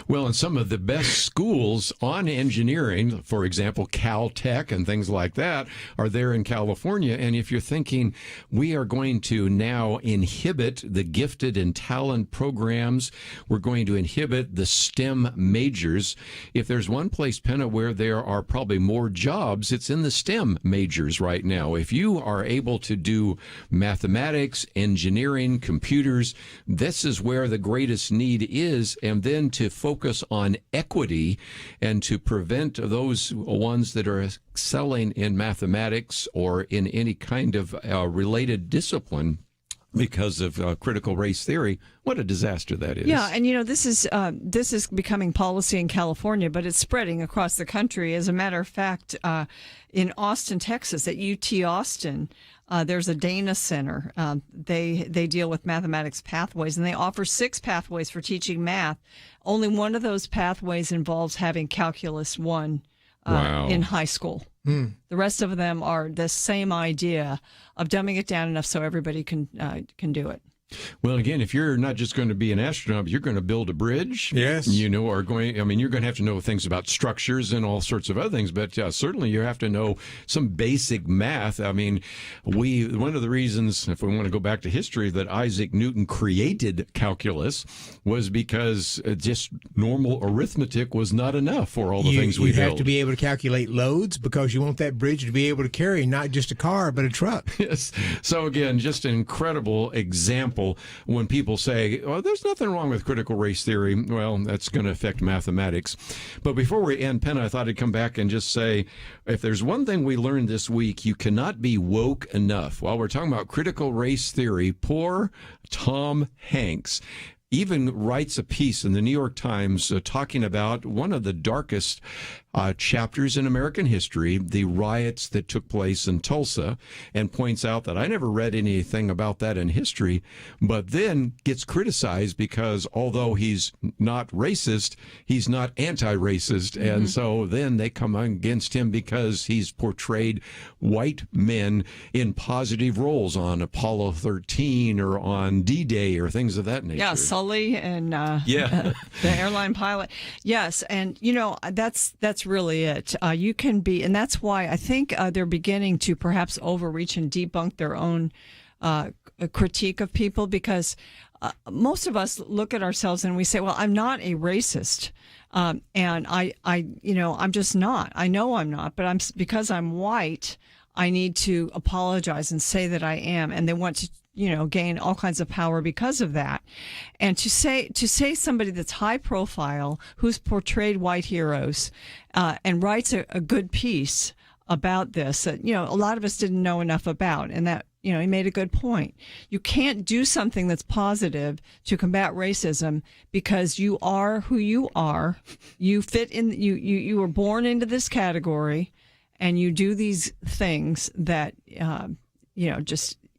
Well, and some of the best schools on engineering, for example, Caltech and things like that, are there in California. And if you're thinking we are going to now inhibit the gifted and talent programs, we're going to inhibit the STEM majors. If there's one place, Penna, where there are probably more jobs, it's in the STEM majors right now. If you are able to do mathematics, engineering, computers, this is where the greatest need is. And then to focus on equity and to prevent those ones that are excelling in mathematics or in any kind of related discipline because of critical race theory. What a disaster that is. Yeah, and this is becoming policy in California, but it's spreading across the country. As a matter of fact, in Austin, Texas, at UT Austin, there's a Dana Center. They deal with mathematics pathways, and they offer 6 pathways for teaching math. Only one of those pathways involves having Calculus 1 in high school. The rest of them are the same idea of dumbing it down enough so everybody can do it. Well, again, if you're not just going to be an astronaut, you're going to build a bridge. Yes. You're going to have to know things about structures and all sorts of other things, but certainly you have to know some basic math. I mean, one of the reasons, if we want to go back to history, that Isaac Newton created calculus was because just normal arithmetic was not enough for all the things we build. You have to be able to calculate loads because you want that bridge to be able to carry not just a car, but a truck. Yes. So again, just an incredible example. When people say, "Oh, there's nothing wrong with critical race theory," well, that's going to affect mathematics. But before we end, Penna, I thought I'd come back and just say, if there's one thing we learned this week, you cannot be woke enough. While we're talking about critical race theory, poor Tom Hanks even writes a piece in the New York Times talking about one of the darkest chapters in American history, the riots that took place in Tulsa, and points out that I never read anything about that in history, but then gets criticized because although he's not racist, he's not anti-racist. Mm-hmm. And so then they come against him because he's portrayed white men in positive roles on Apollo 13 or on D-Day or things of that nature. Yeah, Sully and the airline pilot. Yes, and that's really it. You can be, and that's why I think they're beginning to perhaps overreach and debunk their own critique of people, because most of us look at ourselves and we say, well, I'm not a racist. And I'm just not. I know I'm not, but because I'm white, I need to apologize and say that I am. And they want to, gain all kinds of power because of that. And to say somebody that's high profile, who's portrayed white heroes, and writes a good piece about this that, a lot of us didn't know enough about, and that, he made a good point. You can't do something that's positive to combat racism because you are who you are. You fit in, you were born into this category, and you do these things that,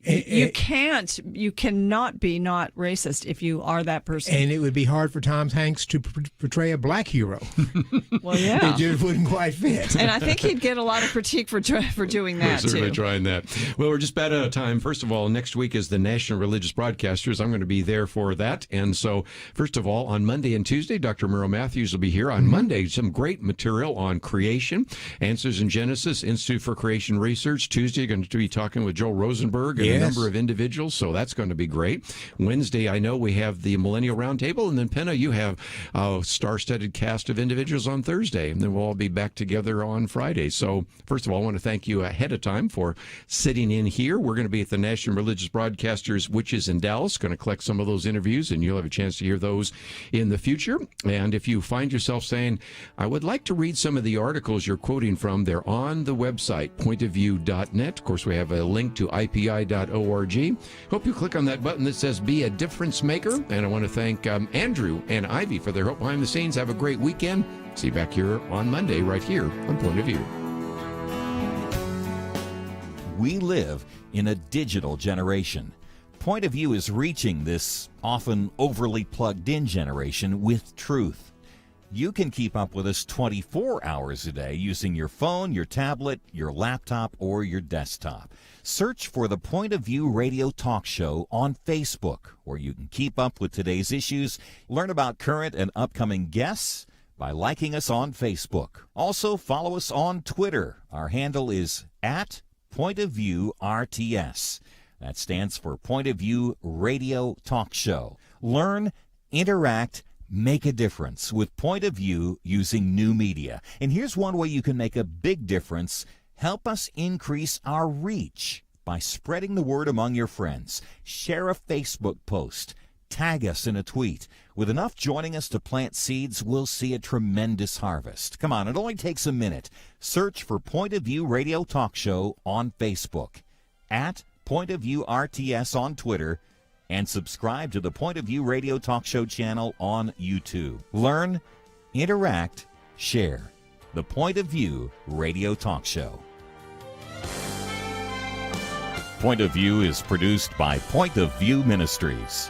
you cannot be not racist if you are that person. And it would be hard for Tom Hanks to portray a black hero. Well, yeah. It just wouldn't quite fit. And I think he'd get a lot of critique for doing that, We're certainly too. trying that. Well, we're just about out of time. First of all, next week is the National Religious Broadcasters. I'm going to be there for that. And so, first of all, on Monday and Tuesday, Dr. Merle Matthews will be here. On Monday, some great material on creation, Answers in Genesis, Institute for Creation Research. Tuesday, going to be talking with Joel Rosenberg and a number of individuals, so that's going to be great. Wednesday, I know we have the Millennial Roundtable, and then Penna, you have a star-studded cast of individuals on Thursday, and then we'll all be back together on Friday. So, first of all, I want to thank you ahead of time for sitting in here. We're going to be at the National Religious Broadcasters, which is in Dallas, going to collect some of those interviews, and you'll have a chance to hear those in the future. And if you find yourself saying, I would like to read some of the articles you're quoting from, they're on the website, pointofview.net. Of course, we have a link to ipi.org. Hope you click on that button that says Be a Difference Maker. And I want to thank Andrew and Ivy for their help behind the scenes. Have a great weekend. See you back here on Monday right here on Point of View. We live in a digital generation. Point of View is reaching this often overly plugged-in generation with truth. You can keep up with us 24 hours a day using your phone, your tablet, your laptop, or your desktop. Search for the Point of View Radio Talk Show on Facebook, where you can keep up with today's issues, learn about current and upcoming guests by liking us on Facebook. Also, follow us on Twitter. Our handle is @PointOfViewRTS. That stands for Point of View Radio Talk Show. Learn, interact, make a difference with Point of View using new media. And here's one way you can make a big difference. Help us increase our reach by spreading the word among your friends. Share a Facebook post. Tag us in a tweet. With enough joining us to plant seeds, we'll see a tremendous harvest. Come on, it only takes a minute. Search for Point of View Radio Talk Show on Facebook, @PointOfViewRTS on Twitter, and subscribe to the Point of View Radio Talk Show channel on YouTube. Learn, interact, share. The Point of View Radio Talk Show. Point of View is produced by Point of View Ministries.